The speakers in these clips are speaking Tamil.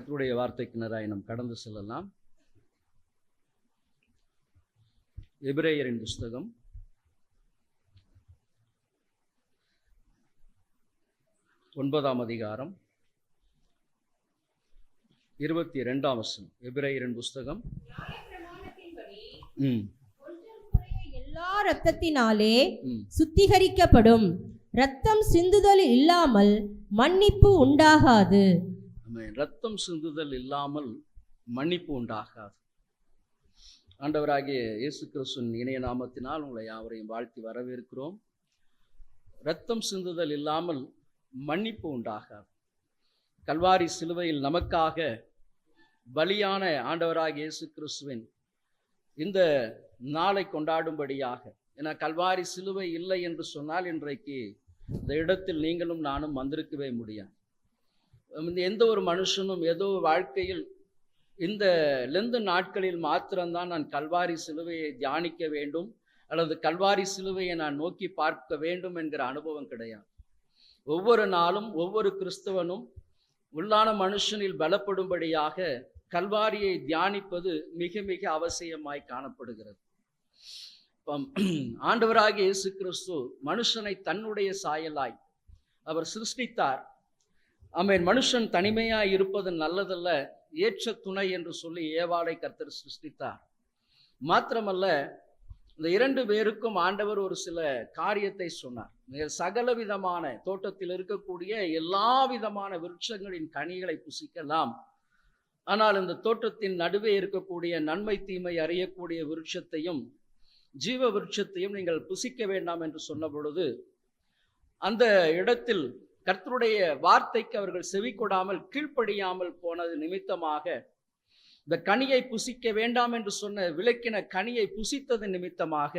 கர்த்தருடைய வார்த்தைக்கு நேராய் நாம் கடந்து செல்லலாம். எபிரேயரின் புஸ்தகம் 9ஆம் அதிகாரம் 22ஆம் வசனம். எபிரேயரின் புஸ்தகம் எல்லா இரத்தத்தினாலே சுத்திகரிக்கப்படும், இரத்தம் சிந்துதல் இல்லாமல் மன்னிப்பு உண்டாகாது. இரத்தம் சிந்துதல் இல்லாமல் மன்னிப்பு உண்டாகாது. ஆண்டவராகிய இயேசு கிறிஸ்துவின் இணைய நாமத்தினால் உங்களை யாவரையும் வாழ்த்தி வரவேற்கிறோம். இரத்தம் சிந்துதல் இல்லாமல் மன்னிப்பு உண்டாகாது. கல்வாரி சிலுவையில் நமக்காக பலியான ஆண்டவராகிய இயேசு கிறிஸ்துவின் இந்த நாளை கொண்டாடும்படியாக, ஏன்னா கல்வாரி சிலுவை இல்லை என்று சொன்னால் இன்றைக்கு இந்த இடத்தில் நீங்களும் நானும் வந்திருக்கவே முடியாது. எந்த ஒரு மனுஷனும் ஏதோ வாழ்க்கையில் இந்த லெந்து நாட்களில் மாத்திரம்தான் நான் கல்வாரி சிலுவையை தியானிக்க வேண்டும் அல்லது கல்வாரி சிலுவையை நான் நோக்கி பார்க்க வேண்டும் என்கிற அனுபவம் கிடையாது. ஒவ்வொரு நாளும் ஒவ்வொரு கிறிஸ்தவனும் உள்ளான மனுஷனில் பலப்படும்படியாக கல்வாரியை தியானிப்பது மிக மிக அவசியமாய் காணப்படுகிறது. ஆண்டவராகிய இயேசு கிறிஸ்து மனுஷனை தன்னுடைய சாயலாய் அவர் சிருஷ்டித்தார். மனுஷன் தனிமையாய் இருப்பது நல்லதல்ல, ஏற்ற துணை என்று சொல்லி ஏவாளை கர்த்தர் சிருஷ்டித்தார். மாத்திரமல்ல, இந்த இரண்டு பேருக்கும் ஆண்டவர் ஒரு சில காரியத்தை சொன்னார். சகல விதமான தோட்டத்தில் இருக்கக்கூடிய எல்லா விதமான விருட்சங்களின் கனிகளை புசிக்கலாம், ஆனால் இந்த தோட்டத்தின் நடுவே இருக்கக்கூடிய நன்மை தீமை அறியக்கூடிய விருட்சத்தையும் ஜீவ விருட்சத்தையும் நீங்கள் புசிக்க வேண்டாம் என்று சொன்ன பொழுது, அந்த இடத்தில் கர்த்தருடைய வார்த்தைக்கு அவர்கள் செவி கொடாமல் கீழ்ப்படியாமல் போனது நிமித்தமாக, இந்த கனியை புசிக்க வேண்டாம் என்று சொன்ன விலக்கின கனியை புசித்தது நிமித்தமாக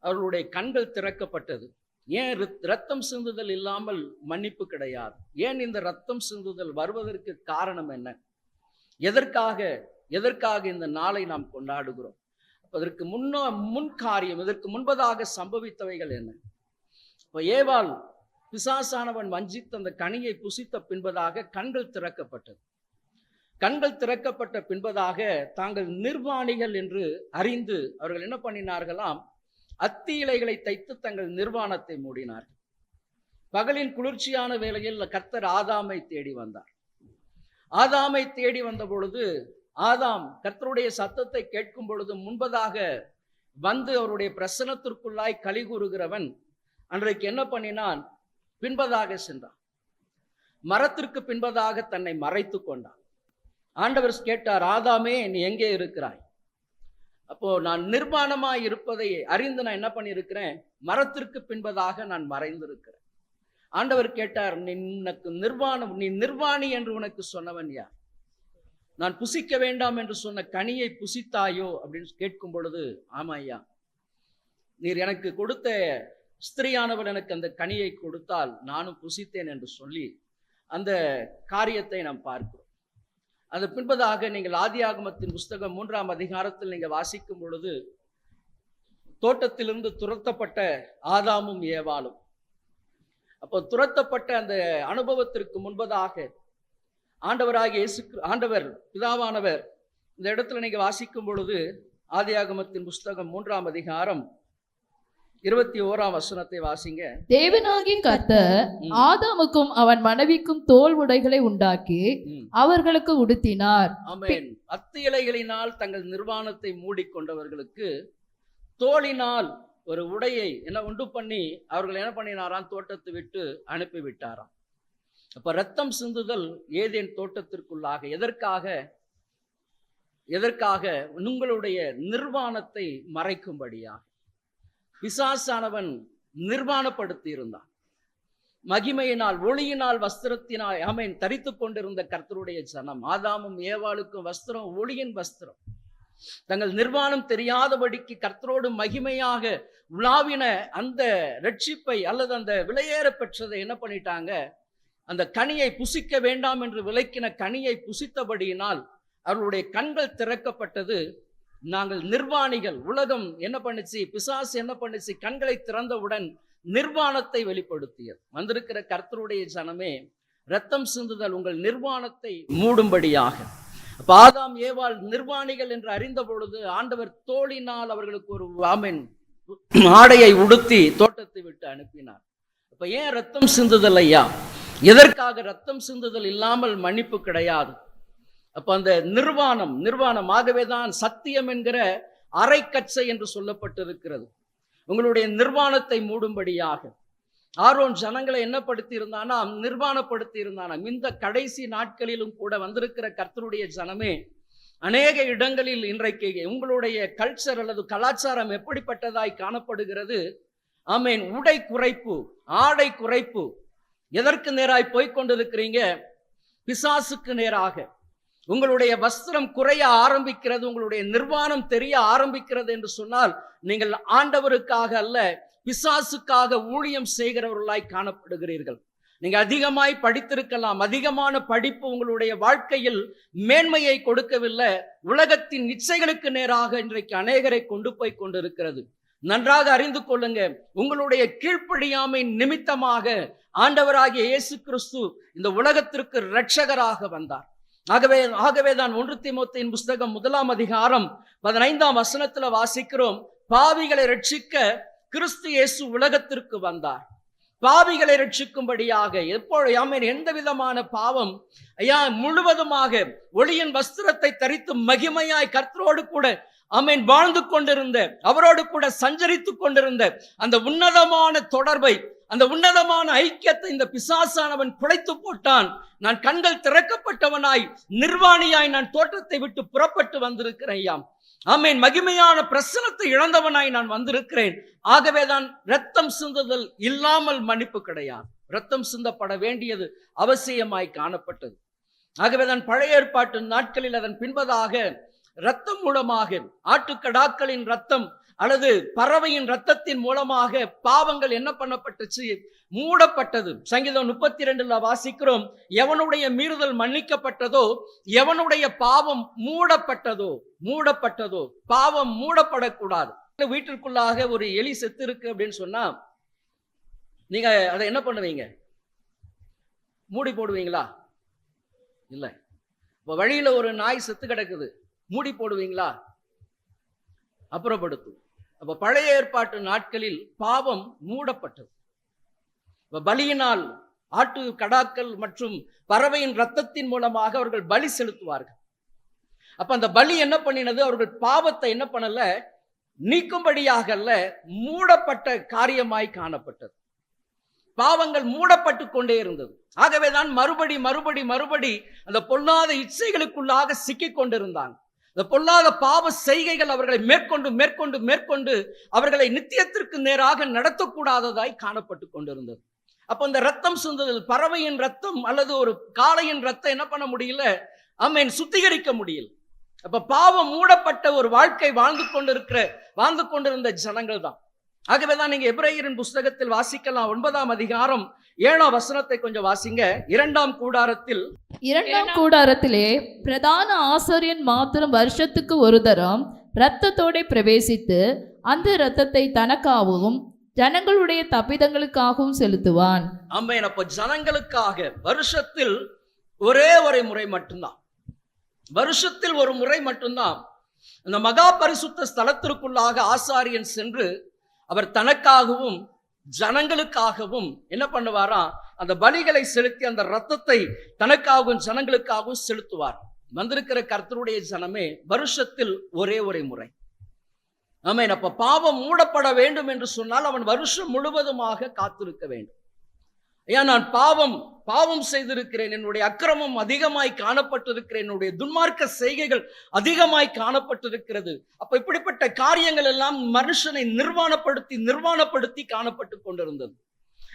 அவர்களுடைய கண்கள் திறக்கப்பட்டது. ஏன் இரத்தம் சிந்துதல் இல்லாமல் மன்னிப்பு கிடையாது? ஏன் இந்த இரத்தம் சிந்துதல் வருவதற்கு காரணம் என்ன? எதற்காக இந்த நாளை நாம் கொண்டாடுகிறோம்? அதற்கு முன் காரியம், இதற்கு முன்பதாக சம்பவித்தவைகள் என்ன? இப்போ ஏவாள் பிசாசானவன் வஞ்சித்த அந்த கனியை புசித்த பின்பதாக கண்கள் திறக்கப்பட்டது. கண்கள் திறக்கப்பட்ட பின்பதாக தாங்கள் நிர்வாணிகள் என்று அறிந்து அவர்கள் என்ன பண்ணினார்களாம்? அத்தி இலைகளை தைத்து தங்கள் நிர்வாணத்தை மூடினார்கள். பகலின் குளிர்ச்சியான வேளையில் கர்த்தர் ஆதாமை தேடி வந்தார். ஆதாமை தேடி வந்த பொழுது ஆதாம் கர்த்தருடைய சத்தத்தை கேட்கும் பொழுது முன்பதாக வந்து அவருடைய பிரசனத்திற்குள்ளாய் களி கூறுகிறவன் அன்றைக்கு என்ன பண்ணினான்? பின்பதாக சென்றான். மரத்திற்கு பின்பதாக தன்னை மறைத்து கொண்டான். ஆண்டவர் கேட்டார், ஆதாமே நீ எங்கே இருக்கிறாய்? அப்போ நான் நிர்வாணமாய் இருப்பதை அறிந்து நான் என்ன பண்ணியிருக்கிறேன்? மரத்திற்கு பின்பதாக நான் மறைந்திருக்கிறேன். ஆண்டவர் கேட்டார், நீ நிர்வாணி என்று உனக்கு சொன்னவன் யார்? நான் புசிக்க வேண்டாம் என்று சொன்ன கனியை புசித்தாயோ அப்படின்னு கேட்கும் பொழுது, ஆமா ஐயா, நீர் எனக்கு கொடுத்த ஸ்திரியானவள் எனக்கு அந்த கனியை கொடுத்தால் நானும் புசித்தேன் என்று சொல்லி அந்த காரியத்தை நாம் பார்க்கிறோம். அது பின்பதாக நீங்கள் ஆதியாகமத்தின் புஸ்தகம் 3ஆம் அதிகாரத்தில் நீங்கள் வாசிக்கும் பொழுது, தோட்டத்திலிருந்து துரத்தப்பட்ட ஆதாமும் ஏவாளும், அப்போ துரத்தப்பட்ட அந்த அனுபவத்திற்கு முன்பதாக ஆண்டவர் பிதாவானவர் இந்த இடத்துல நீங்க வாசிக்கும் பொழுது ஆதியாகமத்தின் புஸ்தகம் 3ஆம் அதிகாரம் 21ஆம் வசனத்தை வாசிங்க. தேவனாகிய கர்த்தர் ஆதாமுக்கும் அவன் மனைவிக்கும் தோல் உடைகளை உண்டாக்கி அவர்களுக்கு உடுத்தினார். ஆமென். அத்தி இலைகளினால் தங்கள் நிர்வாணத்தை மூடிக்கொண்டவர்களுக்கு தோளினால் ஒரு உடையை உண்டு பண்ணி அவர்கள் என்ன பண்ணினாராம்? தோட்டத்தை விட்டு அனுப்பி விட்டாராம். அப்ப இரத்தம் சிந்துதல் ஏதேன் தோட்டத்திற்குள்ளாக எதற்காக? உங்களுடைய நிர்வாணத்தை மறைக்கும்படியாக பிசாசானவன் நிர்வாணப்படுத்தி இருந்தான். மகிமையினால் ஒளியினால் வஸ்திரத்தினால் தரித்து கொண்டிருந்த கர்த்தருடைய ஜனம், ஆதாமும் ஏவாளுக்கும் வஸ்திரம் ஒளியின் வஸ்திரம். தங்கள் நிர்வாணம் தெரியாதபடிக்கு கர்த்தரோடு மகிமையாக உலாவின அந்த ரட்சிப்பை அல்லது அந்த விலையேற பெற்றதை என்ன பண்ணிட்டாங்க? அந்த கனியை புசிக்க வேண்டாம் என்று விலக்கின கனியை புசித்தபடியினால் அவர்களுடைய கண்கள் திறக்கப்பட்டது. நாங்கள் நிர்வாணிகள். உலகம் என்ன பண்ணுச்சு? பிசாசு என்ன பண்ணுச்சு? கண்களை திறந்தவுடன் நிர்வாணத்தை வெளிப்படுத்தியது. வந்திருக்கிற கர்த்தருடைய ஜனமே, ரத்தம் சிந்துதல் உங்கள் நிர்வாணத்தை மூடும்படியாக. அப்ப ஆதாம் ஏவாள் நிர்வாணிகள் என்று அறிந்த பொழுது ஆண்டவர் தோளினால் அவர்களுக்கு ஒரு ஆடையை உடுத்தி தோட்டத்தை விட்டு அனுப்பினார். அப்ப ஏன் ரத்தம் சிந்துதல் ஐயா? எதற்காக ரத்தம் சிந்துதல் இல்லாமல் மன்னிப்பு கிடையாது? அப்ப அந்த நிர்வாணமாகவே தான் சத்தியம் என்கிற அரைக்கச்சை என்று சொல்லப்பட்டிருக்கிறது. உங்களுடைய நிர்வாணத்தை மூடும்படியாக ஆரோன் ஜனங்களை என்ன படுத்தி இருந்தானா? நிர்வாணப்படுத்தி இருந்தானாம். இந்த கடைசி நாட்களிலும் கூட வந்திருக்கிற கர்த்தருடைய ஜனமே, அநேக இடங்களில் இன்றைக்கு உங்களுடைய கல்ச்சர் அல்லது கலாச்சாரம் எப்படிப்பட்டதாய் காணப்படுகிறது? ஆமேன். உடை குறைப்பு, ஆடை குறைப்பு. எதற்கு நேராய் போய்கொண்டிருக்கிறீங்க? பிசாசுக்கு நேராக. உங்களுடைய வஸ்திரம் குறைய ஆரம்பிக்கிறது, உங்களுடைய நிர்வாணம் தெரிய ஆரம்பிக்கிறது என்று சொன்னால் நீங்கள் ஆண்டவருக்காக அல்ல, பிசாசுக்காக ஊழியம் செய்கிறவர்களாய் காணப்படுகிறீர்கள். நீங்க அதிகமாய் படித்திருக்கலாம், அதிகமான படிப்பு உங்களுடைய வாழ்க்கையில் மேன்மையை கொடுக்கவில்லை, உலகத்தின் இச்சைகளுக்கு நேராக இன்றைக்கு அநேகரை கொண்டு போய் கொண்டிருக்கிறது. நன்றாக அறிந்து கொள்ளுங்க, உங்களுடைய கீழ்ப்படியாமை நிமித்தமாக ஆண்டவராகிய இயேசு கிறிஸ்து இந்த உலகத்திற்கு இரட்சகராக வந்தார். ஆகவேதான் 1 தீமோத்தேயுவின் புஸ்தகம் 1ஆம் அதிகாரம் 15ஆம் வசனத்துல வாசிக்கிறோம், பாவிகளை ரட்சிக்க கிறிஸ்து இயேசு உலகத்திற்கு வந்தார். பாவிகளை ரட்சிக்கும்படியாக. எந்த விதமான பாவம் ஐயா? முழுவதுமாக ஒளியின் வஸ்திரத்தை தரித்து மகிமையாய் கர்த்தரோடு கூட வாழ்ந்து கொண்டிருந்த, அவரோடு கூட சஞ்சரித்து கொண்டிருந்த அந்த உன்னதமான தொடர்பை, அந்த உன்னதமான ஐக்கியத்தை இந்த பிசாசானவன் குலைத்து போட்டான். நான் கண்கள் திறக்கப்பட்டவனாய் நிர்வாணியாய் நான் தோட்டத்தை விட்டு புறப்பட்டு வந்திருக்கிறேன் ஐயா. ஆமேன். மகிமையான பிரசனத்தை இழந்தவனாய் நான் வந்திருக்கிறேன். ஆகவேதான் ரத்தம் சிந்துதல் இல்லாமல் மன்னிப்பு கிடையாது. ரத்தம் சிந்தப்பட வேண்டியது அவசியமாய் காணப்பட்டது. ஆகவேதான் பழைய ஏற்பாட்டு நாட்களில் அதன் பின்பதாக ரத்தம் மூலமாக, ஆட்டுக்கடாக்களின் ரத்தம் அல்லது பறவையின் ரத்தத்தின் மூலமாக பாவங்கள் என்ன பண்ணப்பட்டுச்சு? மூடப்பட்டது. சங்கீதம் 32 வாசிக்கிறோம், எவனுடைய மீறுதல் மன்னிக்கப்பட்டதோ, எவனுடைய பாவம் மூடப்பட்டதோ. பாவம் மூடப்படக்கூடாது. வீட்டிற்குள்ளாக ஒரு எலி செத்து இருக்கு அப்படின்னு சொன்னா நீங்க அதை என்ன பண்ணுவீங்க? மூடி போடுவீங்களா? இல்ல. இப்ப வழியில ஒரு நாய் செத்து கிடக்குது, மூடி போடுவீங்களா? அப்புறப்படுத்தும். அப்ப பழைய ஏற்பாட்டு நாட்களில் பாவம் மூடப்பட்டது. பலியினால், ஆட்டு கடாக்கள் மற்றும் பறவையின் ரத்தத்தின் மூலமாக அவர்கள் பலி செலுத்துவார்கள். அப்ப அந்த பலி என்ன பண்ணினது? அவர்கள் பாவத்தை என்ன பண்ணல? நீக்கும்படியாக அல்ல, மூடப்பட்ட காரியமாய் காணப்பட்டது. பாவங்கள் மூடப்பட்டு கொண்டே இருந்தது. ஆகவேதான் மறுபடி அந்த பொல்லாத இச்சைகளுக்குள்ளாக சிக்கிக் கொண்டிருந்தாங்க. இந்த பொல்லாத பாவ செய்கைகள் அவர்களை மேற்கொண்டு அவர்களை நித்தியத்திற்கு நேராக நடத்தக்கூடாததாய் காணப்பட்டு கொண்டிருந்தது. அப்ப இந்த ரத்தம் சிந்துதல், பறவையின் ரத்தம் அல்லது ஒரு காளையின் ரத்தம் என்ன பண்ண முடியல? சுத்திகரிக்க முடியல. அப்ப பாவம் மூடப்பட்ட ஒரு வாழ்க்கை வாழ்ந்து கொண்டிருந்த ஜனங்கள் தான். ஆகவேதான் நீங்க எபிரேயரின் புஸ்தகத்தில் வாசிக்கலாம், 9ஆம் அதிகாரம் 7ஆம் வசனத்தை கொஞ்சம் வாசிங்க. 2ஆம் கூடாரத்திலே பிரதான ஆசாரியன் மாத்திரம் வருஷத்துக்கு ஒரு தரம் இரத்தத்தோட பிரவேசித்து அந்த இரத்தத்தை தனக்காகவும் ஜனங்களுடைய தப்பிதங்களுக்காகவும் செலுத்துவான். ஆமென். அப்ப ஜனங்களுக்காக வருஷத்தில் ஒரே ஒரு முறை மட்டும்தான், வருஷத்தில் ஒரு முறை மட்டும்தான் அந்த மகா பரிசுத்த ஸ்தலத்திற்குள்ளாக ஆசாரியன் சென்று அவர் தனக்காகவும் ஜனங்களுக்காகவும் என்ன பண்ணுவாராம்? அந்த பலிகளை செலுத்தி அந்த ரத்தத்தை தனக்காகவும் ஜனங்களுக்காகவும் செலுத்துவார். வந்திருக்கிற கர்த்தருடைய ஜனமே, வருஷத்தில் ஒரே ஒரு முறை. ஆமென். அப்ப பாவம் மூடப்பட வேண்டும் என்று சொன்னால் அவன் வருஷம் முழுவதுமாக காத்திருக்க வேண்டும். ஐயா, நான் பாவம் செய்திருக்கிறேன், என்னுடைய அக்கிரமம் அதிகமாய் காணப்பட்டிருக்கிறேன், என்னுடைய துன்மார்க்க செய்கைகள் அதிகமாய் காணப்பட்டிருக்கிறது. அப்ப இப்படிப்பட்ட காரியங்கள் எல்லாம் மனுஷனை நிர்வாணப்படுத்தி காணப்பட்டு கொண்டிருந்தது.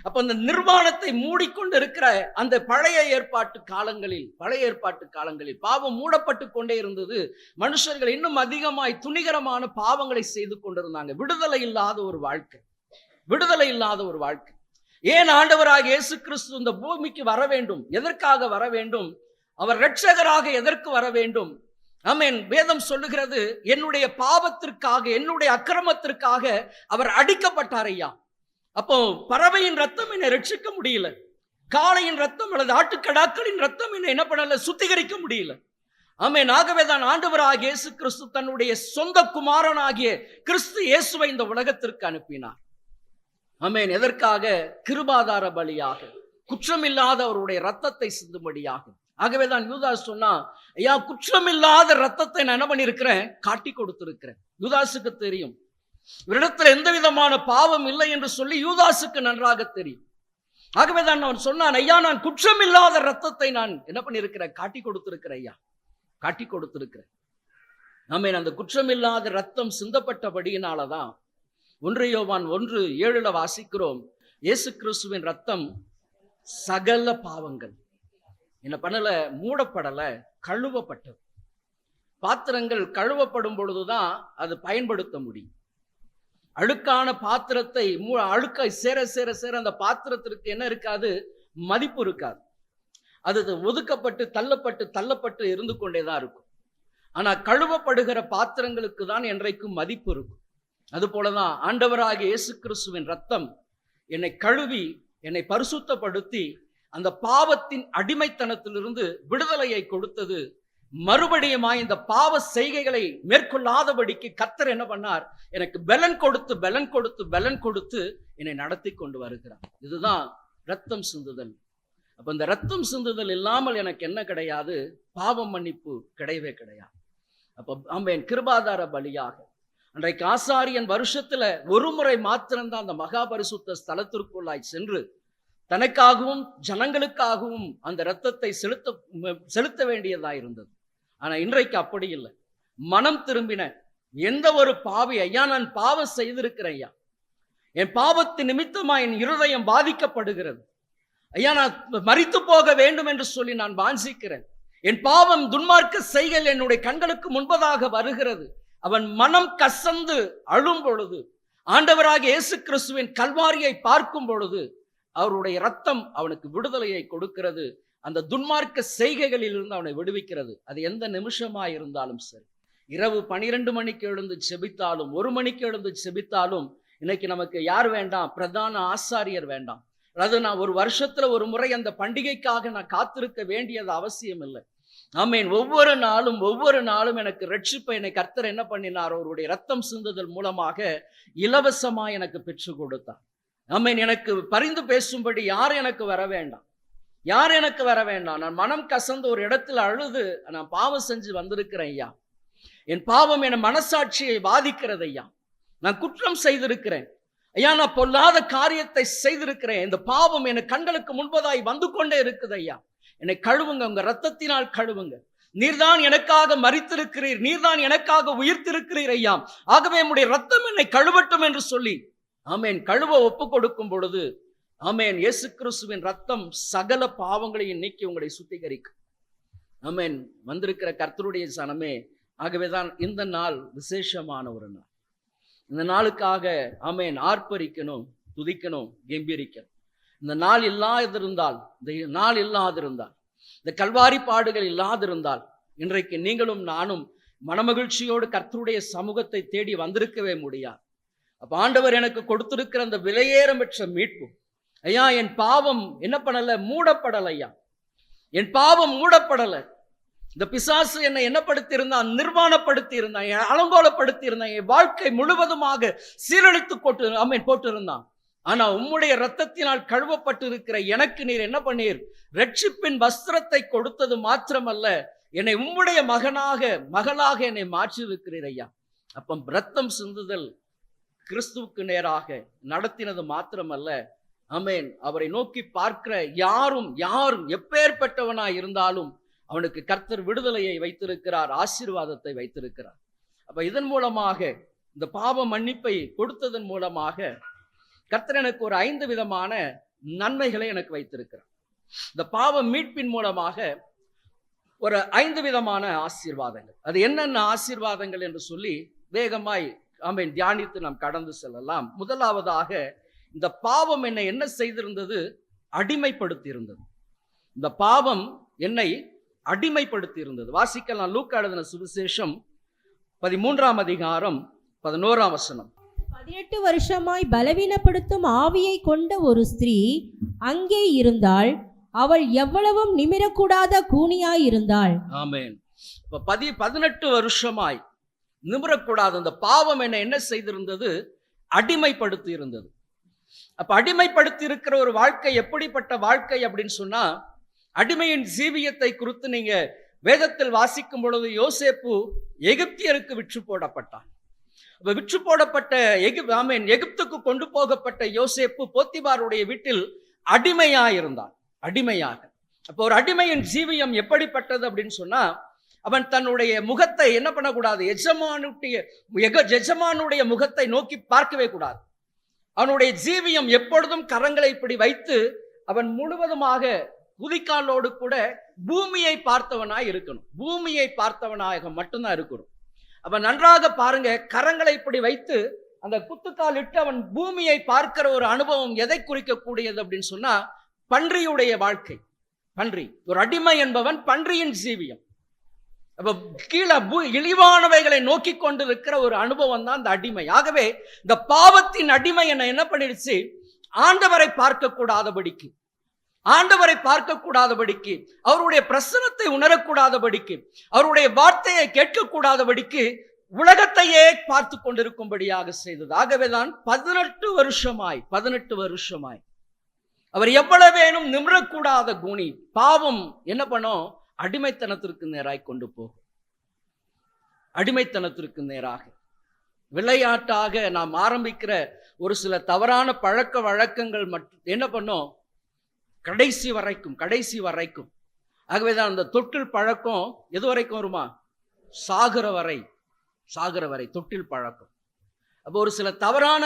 அப்ப அந்த நிர்வாணத்தை மூடிக்கொண்டு இருக்கிற அந்த பழைய ஏற்பாட்டு காலங்களில் பாவம் மூடப்பட்டு கொண்டே இருந்தது. மனுஷர்கள் இன்னும் அதிகமாய் துணிகரமான பாவங்களை செய்து கொண்டிருந்தாங்க. விடுதலை இல்லாத ஒரு வாழ்க்கை. ஏன் ஆண்டவராக இயேசு கிறிஸ்து இந்த பூமிக்கு வர வேண்டும்? எதற்காக வர வேண்டும்? அவர் இரட்சகராக எதற்கு வர வேண்டும்? ஆமென். வேதம் சொல்லுகிறது, என்னுடைய பாவத்திற்காக, என்னுடைய அக்கிரமத்திற்காக அவர் அடிக்கப்பட்டார் ஐயா. அப்போ பறவையின் ரத்தம் என்னை ரட்சிக்க முடியல, காளையின் ரத்தம் அல்லது ஆட்டுக்கடாக்களின் ரத்தம் என்ன பண்ணல, சுத்திகரிக்க முடியல. ஆமென். ஆகவே தான் ஆண்டவராகிய இயேசு கிறிஸ்து தன்னுடைய சொந்த குமாரனாகிய கிறிஸ்து இயேசுவை இந்த உலகத்திற்கு அனுப்பினார். ஆமென். எதற்காக? கிருபாதார பலியாக, குற்றமில்லாத அவருடைய ரத்தத்தை சிந்தும்படியாக. ஆகவே தான் யூதாஸ் சொன்னா, ஐயா குற்றமில்லாத ரத்தத்தை நான் என்ன பண்ணிருக்கிறேன், காட்டி கொடுத்திருக்கிறேன். யூதாசுக்கு தெரியும் இவரிடத்துல எந்த விதமான பாவம் இல்லை என்று சொல்லி யூதாசுக்கு நன்றாக தெரியும். ஆகவே தான் அவன் சொன்னான், ஐயா நான் குற்றமில்லாத ரத்தத்தை நான் என்ன பண்ணிருக்கிறேன், காட்டி கொடுத்திருக்கிறேன் ஐயா, காட்டி கொடுத்திருக்கிறேன். ஆமென். அந்த குற்றமில்லாத ரத்தம் சிந்தப்பட்டபடியினாலதான் 1 யோவான் 1:7 வாசிக்கிறோம், இயேசு கிறிஸ்துவின் ரத்தம் சகல பாவங்கள் என்ன பண்ணல, மூடப்படல, கழுவப்பட்டது. பாத்திரங்கள் கழுவப்படும் பொழுதுதான் அது பயன்படுத்த முடியும். அழுக்கான பாத்திரத்தை அழுக்கை சேர சேர சேர அந்த பாத்திரத்திற்கு என்ன இருக்காது, மதிப்பு இருக்காது. அது ஒதுக்கப்பட்டு தள்ளப்பட்டு இருந்து கொண்டேதான் இருக்கும். ஆனா கழுவப்படுகிற பாத்திரங்களுக்கு தான் என்றைக்கும் மதிப்பு இருக்கும். அது போலதான் ஆண்டவராகிய இயேசு கிறிஸ்துவின் ரத்தம் என்னை கழுவி என்னை பரிசுத்தப்படுத்தி அந்த பாவத்தின் அடிமைத்தனத்திலிருந்து விடுதலையை கொடுத்தது. மறுபடியுமாய் இந்த பாவ செய்கைகளை மேற்கொள்ளாதபடிக்கு கர்த்தர் என்ன பண்ணார், எனக்கு பலன் கொடுத்து என்னை நடத்தி கொண்டு வருகிறார். இதுதான் ரத்தம் சிந்துதல். அப்ப இந்த ரத்தம் சிந்துதல் இல்லாமல் எனக்கு என்ன கிடையாது, பாவ மன்னிப்பு கிடையவே கிடையாது. அப்ப ஆமென். கிருபாதார பலியாக அன்றைக்கு ஆசாரியன் வருஷத்துல ஒரு முறை மாத்திரம்தான் அந்த மகா பரிசுத்த ஸ்தலத்திற்குள்ளாய் சென்று தனக்காகவும் ஜனங்களுக்காகவும் அந்த இரத்தத்தை செலுத்த வேண்டியதாக இருந்தது. ஆனா இன்றைக்கு அப்படி இல்லை. மனம் திரும்பின எந்த ஒரு பாவி, ஐயா நான் பாவம் செய்திருக்கிறேன் ஐயா, என் பாவத்தின் நிமித்தமா என் இருதயம் பாதிக்கப்படுகிறது ஐயா, நான் மரித்து போக வேண்டும் என்று சொல்லி நான் வாஞ்சிக்கிறேன், என் பாவம் துன்மார்க்க செய்கைகள் என்னுடைய கண்களுக்கு முன்பதாக வருகிறது. அவன் மனம் கசந்து அழும் பொழுது, ஆண்டவராகிய இயேசு கிறிஸ்துவின் கல்வாரியை பார்க்கும் பொழுது அவருடைய ரத்தம் அவனுக்கு விடுதலையை கொடுக்கிறது. அந்த துன்மார்க்க செய்கைகளில் இருந்து அவனை விடுவிக்கிறது. அது எந்த நிமிஷமா இருந்தாலும் சரி, இரவு 12 மணிக்கு எழுந்து செபித்தாலும் 1 மணிக்கு எழுந்து செபித்தாலும், இன்னைக்கு நமக்கு யார் வேண்டாம், பிரதான ஆசாரியர் வேண்டாம். அதாவது நான் ஒரு வருஷத்துல ஒரு முறை அந்த பண்டிகைக்காக நான் காத்திருக்க வேண்டியது அவசியம் இல்லை. ஆமென். ஒவ்வொரு நாளும் எனக்கு ரட்சிப்பை என்னை கர்த்தர் என்ன பண்ணினார், அவருடைய ரத்தம் சிந்துதல் மூலமாக இலவசமா எனக்கு பெற்று கொடுத்தார். ஆமென். எனக்கு பரிந்து பேசும்படி யார் எனக்கு வர வேண்டாம். நான் மனம் கசந்து ஒரு இடத்துல அழுது நான் பாவம் செஞ்சு வந்திருக்கிறேன் ஐயா, என் பாவம் என் மனசாட்சியை பாதிக்கிறது ஐயா, நான் குற்றம் செய்திருக்கிறேன் ஐயா, நான் பொல்லாத காரியத்தை செய்திருக்கிறேன், இந்த பாவம் என் கண்களுக்கு முன்பதாய் வந்து கொண்டே இருக்குது ஐயா, என்னை கழுவுங்க, உங்க ரத்தத்தினால் கழுவுங்க, நீர்தான் எனக்காக மரித்திருக்கிறீர், நீர்தான் எனக்காக உயிர்த்திருக்கிறீர் ஐயா, ஆகவே உம்முடைய ரத்தம் என்னை கழுவட்டும் என்று சொல்லி ஆமென் கழுவ ஒப்பு கொடுக்கும் பொழுது, ஆமென், இயேசு கிறிஸ்துவின் ரத்தம் சகல பாவங்களையும் நீக்கி உங்களை சுத்திகரிக்கும். ஆமென். வந்திருக்கிற கர்த்தருடைய சனமே, ஆகவேதான் இந்த நாள் விசேஷமான ஒரு நாள். இந்த நாளுக்காக ஆமென் ஆர்ப்பரிக்கணும், துதிக்கணும், கம்பீரிக்கணும். இந்த நாள் இல்லாதிருந்தால், இந்த கல்வாரி பாடுகள் இல்லாதிருந்தால், இன்றைக்கு நீங்களும் நானும் மனமகிழ்ச்சியோடு கர்த்தருடைய சமூகத்தை தேடி வந்திருக்கவே முடியாது. அப்ப ஆண்டவர் எனக்கு கொடுத்திருக்கிற அந்த விலையேறம் பெற்ற மீட்பு, ஐயா என் பாவம் என்ன பண்ணல, மூடப்படல ஐயா, என் பாவம் மூடப்படல. இந்த பிசாசு என்னை என்ன படுத்தி இருந்தான், நிர்வாணப்படுத்தி இருந்தான், அலங்கோலப்படுத்தி இருந்தான், என் வாழ்க்கை முழுவதுமாக சீரழித்து போட்டு இருந்தான். ஆனா உம்முடைய இரத்தத்தினால் கழுவப்பட்டு இருக்கிற எனக்கு நீர் என்ன பண்ணீர், ரட்சிப்பின் வஸ்திரத்தை கொடுத்தது மாத்திரமல்ல, என்னை உம்முடைய மகளாக என்னை மாற்றி இருக்கிறீர் ஐயா. அப்ப ரத்தம் சிந்துதல் கிறிஸ்துவுக்கு நேராக நடத்தினது மாத்திரமல்ல, ஆமென், அவரை நோக்கி பார்க்கிற யாரும் எப்பேற்பட்டவனாய் இருந்தாலும் அவனுக்கு கர்த்தர் விடுதலையை வைத்திருக்கிறார், ஆசீர்வாதத்தை வைத்திருக்கிறார். அப்ப இதன் மூலமாக, இந்த பாவ மன்னிப்பை கொடுத்ததன் மூலமாக கர்த்தர் எனக்கு ஒரு 5 விதமான நன்மைகளை எனக்கு வைத்திருக்கிறார். இந்த பாவ மீட்பின் மூலமாக ஒரு 5 விதமான ஆசீர்வாதங்கள். அது என்னென்ன ஆசீர்வாதங்கள் என்று சொல்லி வேகமாய் ஆமென் தியானித்து நாம் கடந்து செல்லலாம். முதலாவதாக, இந்த பாவம் என்னை என்ன செய்திருந்தது, அடிமைப்படுத்தி இருந்தது. இந்த பாவம் என்னை அடிமைப்படுத்தி இருந்தது. வாசிக்கலாம். லூக்கா எழுதின சுவிசேஷம் 13ஆம் அதிகாரம் 11ஆம் வசனம். 18 வருஷமாய் பலவீனப்படுத்தும் ஆவியை கொண்ட ஒரு ஸ்திரீ அங்கே இருந்தாள். அவள் எவ்வளவும் நிமிரக்கூடாத கூனியாயிருந்தாள். ஆமென். இப்ப 18 வருஷமாய் நிமிரக்கூடாத அந்த பாவம் என்ன செய்திருந்தது? அடிமைப்படுத்தி இருந்தது. அப்ப அடிமைப்படுத்தி இருக்கிற ஒரு வாழ்க்கை எப்படிப்பட்ட வாழ்க்கை அப்படின்னு சொன்னா, அடிமையின் ஜீவியத்தை குறித்து நீங்க வேதத்தில் வாசிக்கும் பொழுது யோசேப்பு எகிப்தியருக்கு விற்று போடப்பட்டான். விற்று போடப்பட்ட எகிப்துக்கு கொண்டு போகப்பட்ட யோசேப்பு போத்திபாருடைய வீட்டில் அடிமையாயிருந்தான். அடிமையாக. அப்போ ஒரு அடிமையின் ஜீவியம் எப்படிப்பட்டது அப்படின்னு சொன்னா, அவன் தன்னுடைய முகத்தை என்ன பண்ணக்கூடாது? எஜமானுடைய முகத்தை நோக்கி பார்க்கவே கூடாது. அவனுடைய ஜீவியம் எப்பொழுதும் கரங்களை இப்படி வைத்து அவன் முழுவதுமாக குதிக்காலோடு கூட பூமியை பார்த்தவனாய் இருக்கணும். பூமியை பார்த்தவனாக மட்டும்தான் இருக்கணும். அவன் நன்றாக பாருங்க, கரங்களை இப்படி வைத்து அந்த குத்துக்கால் இட்டு அவன் பூமியை பார்க்கிற ஒரு அனுபவம் எதை குறிக்கக்கூடியது அப்படின்னு சொன்னா, பன்றியுடைய வாழ்க்கை. பன்றி, ஒரு அடிமை என்பவன் பன்றியின் ஜீவியம். அப்ப கீழே இழிவானவைகளை நோக்கி கொண்டு இருக்கிற ஒரு அனுபவம் தான் இந்த அடிமை. ஆகவே இந்த பாவத்தின் அடிமை என்ன பண்ணிடுச்சு? ஆண்டவரை பார்க்க கூடாதபடிக்கு, ஆண்டவரை பார்க்க கூடாதபடிக்கு, அவருடைய பிரசன்னத்தை உணரக்கூடாதபடிக்கு, அவருடைய வார்த்தையை கேட்கக்கூடாதபடிக்கு உலகத்தையே பார்த்து கொண்டிருக்கும்படியாக செய்தது. ஆகவேதான் 18 வருஷமாய் அவர் எவ்வளவேனும் நிமிரக்கூடாத குணி பாவம் என்ன பண்ணும்? அடிமைத்தனத்திற்கு நேராய் கொண்டு போகும். அடிமைத்தனத்திற்கு நேராக விளையாட்டாக நாம் ஆரம்பிக்கிற ஒரு சில தவறான பழக்க வழக்கங்கள் என்ன பண்ணும்? கடைசி வரைக்கும். ஆகவேதான் அந்த தொட்டில் பழக்கம் எது வரைக்கும் வருமா? சாகிற வரை தொட்டில் பழக்கம். அப்போ ஒரு சில தவறான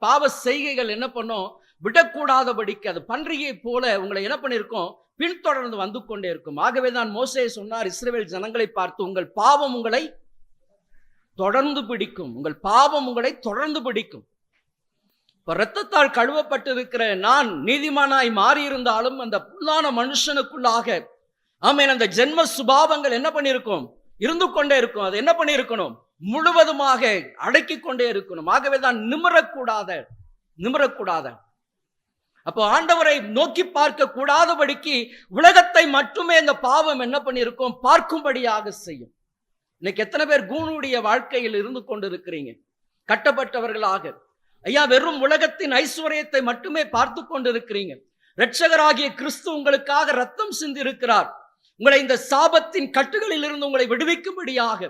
பாவ செய்கைகள் என்ன பண்ணும்? விடக்கூடாதபடிக்கு அது பன்றியை போல உங்களை என்ன பண்ணிருக்கோம்? பின்தொடர்ந்து வந்து கொண்டே இருக்கும். ஆகவேதான் மோசே சொன்னார் இஸ்ரவேல் ஜனங்களை பார்த்து, உங்கள் பாவம் உங்களை தொடர்ந்து பிடிக்கும். உங்கள் பாவம் உங்களை தொடர்ந்து பிடிக்கும். இப்ப இரத்தத்தால் கழுவப்பட்டிருக்கிற நான் நீதிமானாய் மாறியிருந்தாலும் அந்த புல்லான மனுஷனுக்குள்ளாக அந்த ஜென்ம சுபாவங்கள் என்ன பண்ணிருக்கும்? இருந்து கொண்டே இருக்கும். அது என்ன பண்ணிருக்கணும்? முழுவதுமாக அடக்கி கொண்டே இருக்கணும். ஆகவேதான் நிமிரக்கூடாத. அப்போ ஆண்டவரை நோக்கி பார்க்க கூடாதபடிக்கு உலகத்தை மட்டுமே இந்த பாவம் என்ன பண்ணிருக்கும்? பார்க்கும்படியாக செய்யும். இன்னைக்கு எத்தனை பேர் கூனுடைய வாழ்க்கையில் இருந்து கொண்டிருக்கிறீங்க? கட்டப்பட்டவர்களாக வெறும் உலகத்தின் ஐஸ்வர்யத்தை மட்டுமே பார்த்து கொண்டிருக்கிறீங்க. இரட்சகராகிய கிறிஸ்து உங்களுக்காக ரத்தம் சிந்தி இருக்கிறார். உங்களை இந்த சாபத்தின் கட்டுகளில் இருந்து உங்களை விடுவிக்கும்படியாக,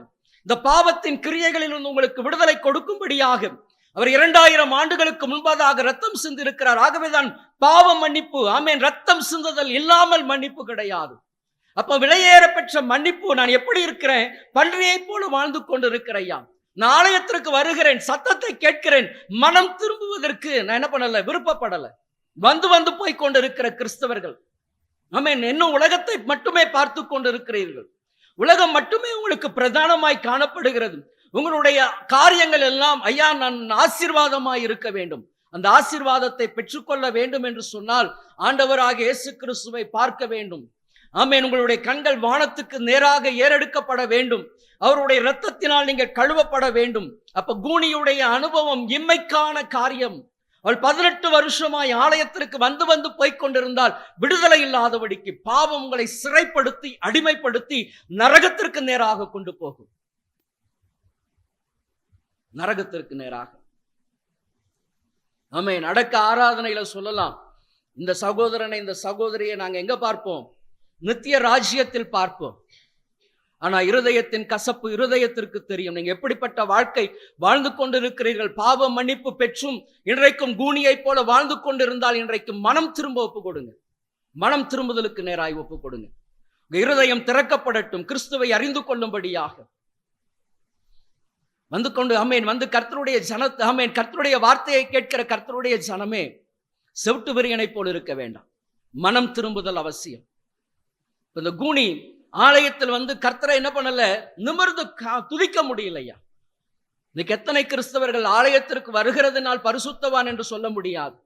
இந்த பாவத்தின் கிரியைகளில் இருந்து உங்களுக்கு விடுதலை கொடுக்கும்படியாக அவர் 2000 ஆண்டுகளுக்கு முன்பதாக ரத்தம் சிந்தி இருக்கிறார். ஆகவேதான் பாவ மன்னிப்பு, ரத்தம் சிந்துதல் இல்லாமல் மன்னிப்பு கிடையாது. அப்ப விலையேற பெற்ற மன்னிப்பு. நான் எப்படி இருக்கிறேன்? பன்றியை போல வாழ்ந்து கொண்டு இருக்கிறையா. நான் ஆலயத்திற்கு வருகிறேன், சத்தத்தை கேட்கிறேன், மனம் திரும்புவதற்கு நான் என்ன பண்ணல? விருப்பப்படல. வந்து போய் கொண்டிருக்கிற கிறிஸ்தவர்கள் இன்னும் உலகத்தை மட்டுமே பார்த்து கொண்டிருக்கிறீர்கள். உலகம் மட்டுமே உங்களுக்கு பிரதானமாய் காணப்படுகிறது. உங்களுடைய காரியங்கள் எல்லாம் நான் ஆசீர்வாதமாய் இருக்க வேண்டும், அந்த ஆசீர்வாதத்தை பெற்றுக்கொள்ள வேண்டும் என்று சொன்னால் ஆண்டவராக இயேசு கிறிஸ்துவை பார்க்க வேண்டும். உங்களுடைய கண்கள் வானத்துக்கு நேராக ஏறெடுக்கப்பட வேண்டும். அவருடைய இரத்தத்தினால் நீங்கள் கழுவப்பட வேண்டும். அப்ப கூனியுடைய அனுபவம் இம்மைக்கான காரியம். அவள் 18 வருஷமாய் ஆலயத்திற்கு வந்து போய்கொண்டிருந்தால் விடுதலை இல்லாதபடிக்கு பாவம் உங்களை சிறைப்படுத்தி அடிமைப்படுத்தி நரகத்திற்கு நேராக கொண்டு போகும். நரகத்திற்கு நேராக. அடக்க ஆராதனையில சொல்லலாம், இந்த சகோதரனை இந்த சகோதரியை நாங்க எங்க பார்ப்போம்? நித்திய ராஜ்யத்தில் பார்ப்போம். ஆனா இருதயத்தின் கசப்பு இருதயத்திற்கு தெரியும். நீங்க எப்படிப்பட்ட வாழ்க்கை வாழ்ந்து கொண்டிருக்கிறீர்கள். பாவ மன்னிப்பு பெற்றும் இன்றைக்கும் கூனியை போல வாழ்ந்து கொண்டிருந்தால் இன்றைக்கு மனம் திரும்ப ஒப்பு கொடுங்க. மனம் திரும்புதலுக்கு நேராய் ஒப்பு கொடுங்க. உங்க இருதயம் திறக்கப்படட்டும், கிறிஸ்துவை அறிந்து கொள்ளும்படியாக வந்து கொண்டு வந்து கர்த்தருடைய ஜனத்தை கர்த்தருடைய வார்த்தையை கேட்கிற கர்த்தருடைய ஜனமே செவிட்டு விரியனை போல் இருக்க வேண்டாம். மனம் திரும்புதல் அவசியம். இந்த கூனி ஆலயத்தில் கர்த்தரை என்ன பண்ணல? நிமிர்ந்து துதிக்க முடியலையா. இன்னைக்கு எத்தனை கிறிஸ்தவர்கள் ஆலயத்திற்கு வருகிறதுனால் பரிசுத்தவான் என்று சொல்ல முடியாது.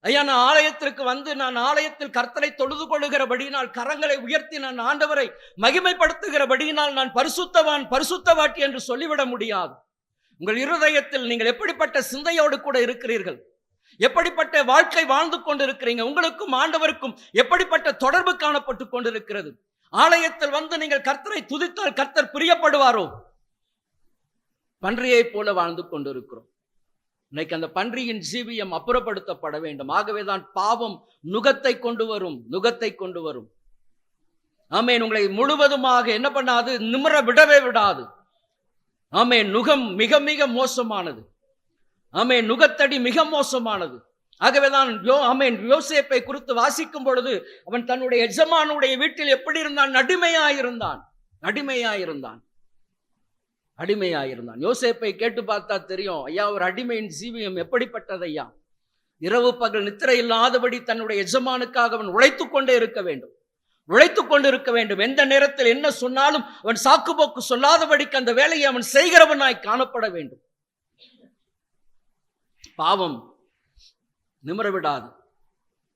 நான் ஆலயத்திற்கு நான் ஆலயத்தில் கர்த்தரை தொழுது கொள்ளுகிறபடியினால், கரங்களை உயர்த்தி நான் ஆண்டவரை மகிமைப்படுத்துகிறபடியினால் நான் பரிசுத்தவான் பரிசுத்தவாட்டி என்று சொல்லிவிட முடியாது. உங்கள் இருதயத்தில் நீங்கள் எப்படிப்பட்ட சிந்தையோடு கூட இருக்கிறீர்கள்? எப்படிப்பட்ட வாழ்க்கை வாழ்ந்து கொண்டிருக்கிறீங்க? உங்களுக்கும் ஆண்டவருக்கும் எப்படிப்பட்ட தொடர்பு காணப்பட்டு கொண்டிருக்கிறது? ஆலயத்தில் வந்து நீங்கள் கர்த்தரை துதித்தால் கர்த்தர் பிரியப்படுவாரோ? பன்றியை போல வாழ்ந்து கொண்டிருக்கிறோம். இன்னைக்கு அந்த பன்றியின் ஜீவியம் அப்புறப்படுத்தப்பட வேண்டும். ஆகவேதான் பாவம் நுகத்தை கொண்டு வரும், நுகத்தை கொண்டு வரும். ஆமென். உங்களை முழுவதுமாக என்ன பண்ணாது? நிமிர விடவே விடாது. ஆமென். நுகம் மிக மிக மோசமானது. ஆமென். நுகத்தடி மிக மோசமானது. ஆகவேதான் ஆமென், யோசேப்பை குறித்து வாசிக்கும் பொழுது அவன் தன்னுடைய எஜமானுடைய வீட்டில் எப்படி இருந்தான்? அடிமையாயிருந்தான், அடிமையாயிருந்தான், அடிமையாயிருந்தான். யோசேப்பை கேட்டு பார்த்தா தெரியும், ஐயா ஒரு அடிமையின் ஜீவியம் எப்படிப்பட்டது ஐயா. இரவு பகல் நித்திரை இல்லாதபடி தன்னுடைய எஜமானுக்காக அவன் உழைத்துக் கொண்டே இருக்க வேண்டும், உழைத்துக் கொண்டு இருக்க வேண்டும். எந்த நேரத்தில் என்ன சொன்னாலும் அவன் சாக்குப்போக்கு சொல்லாதபடிக்கு அந்த வேலையை அவன் செய்கிறவனாய் காணப்பட வேண்டும். பாவம் நிமிர விடாது.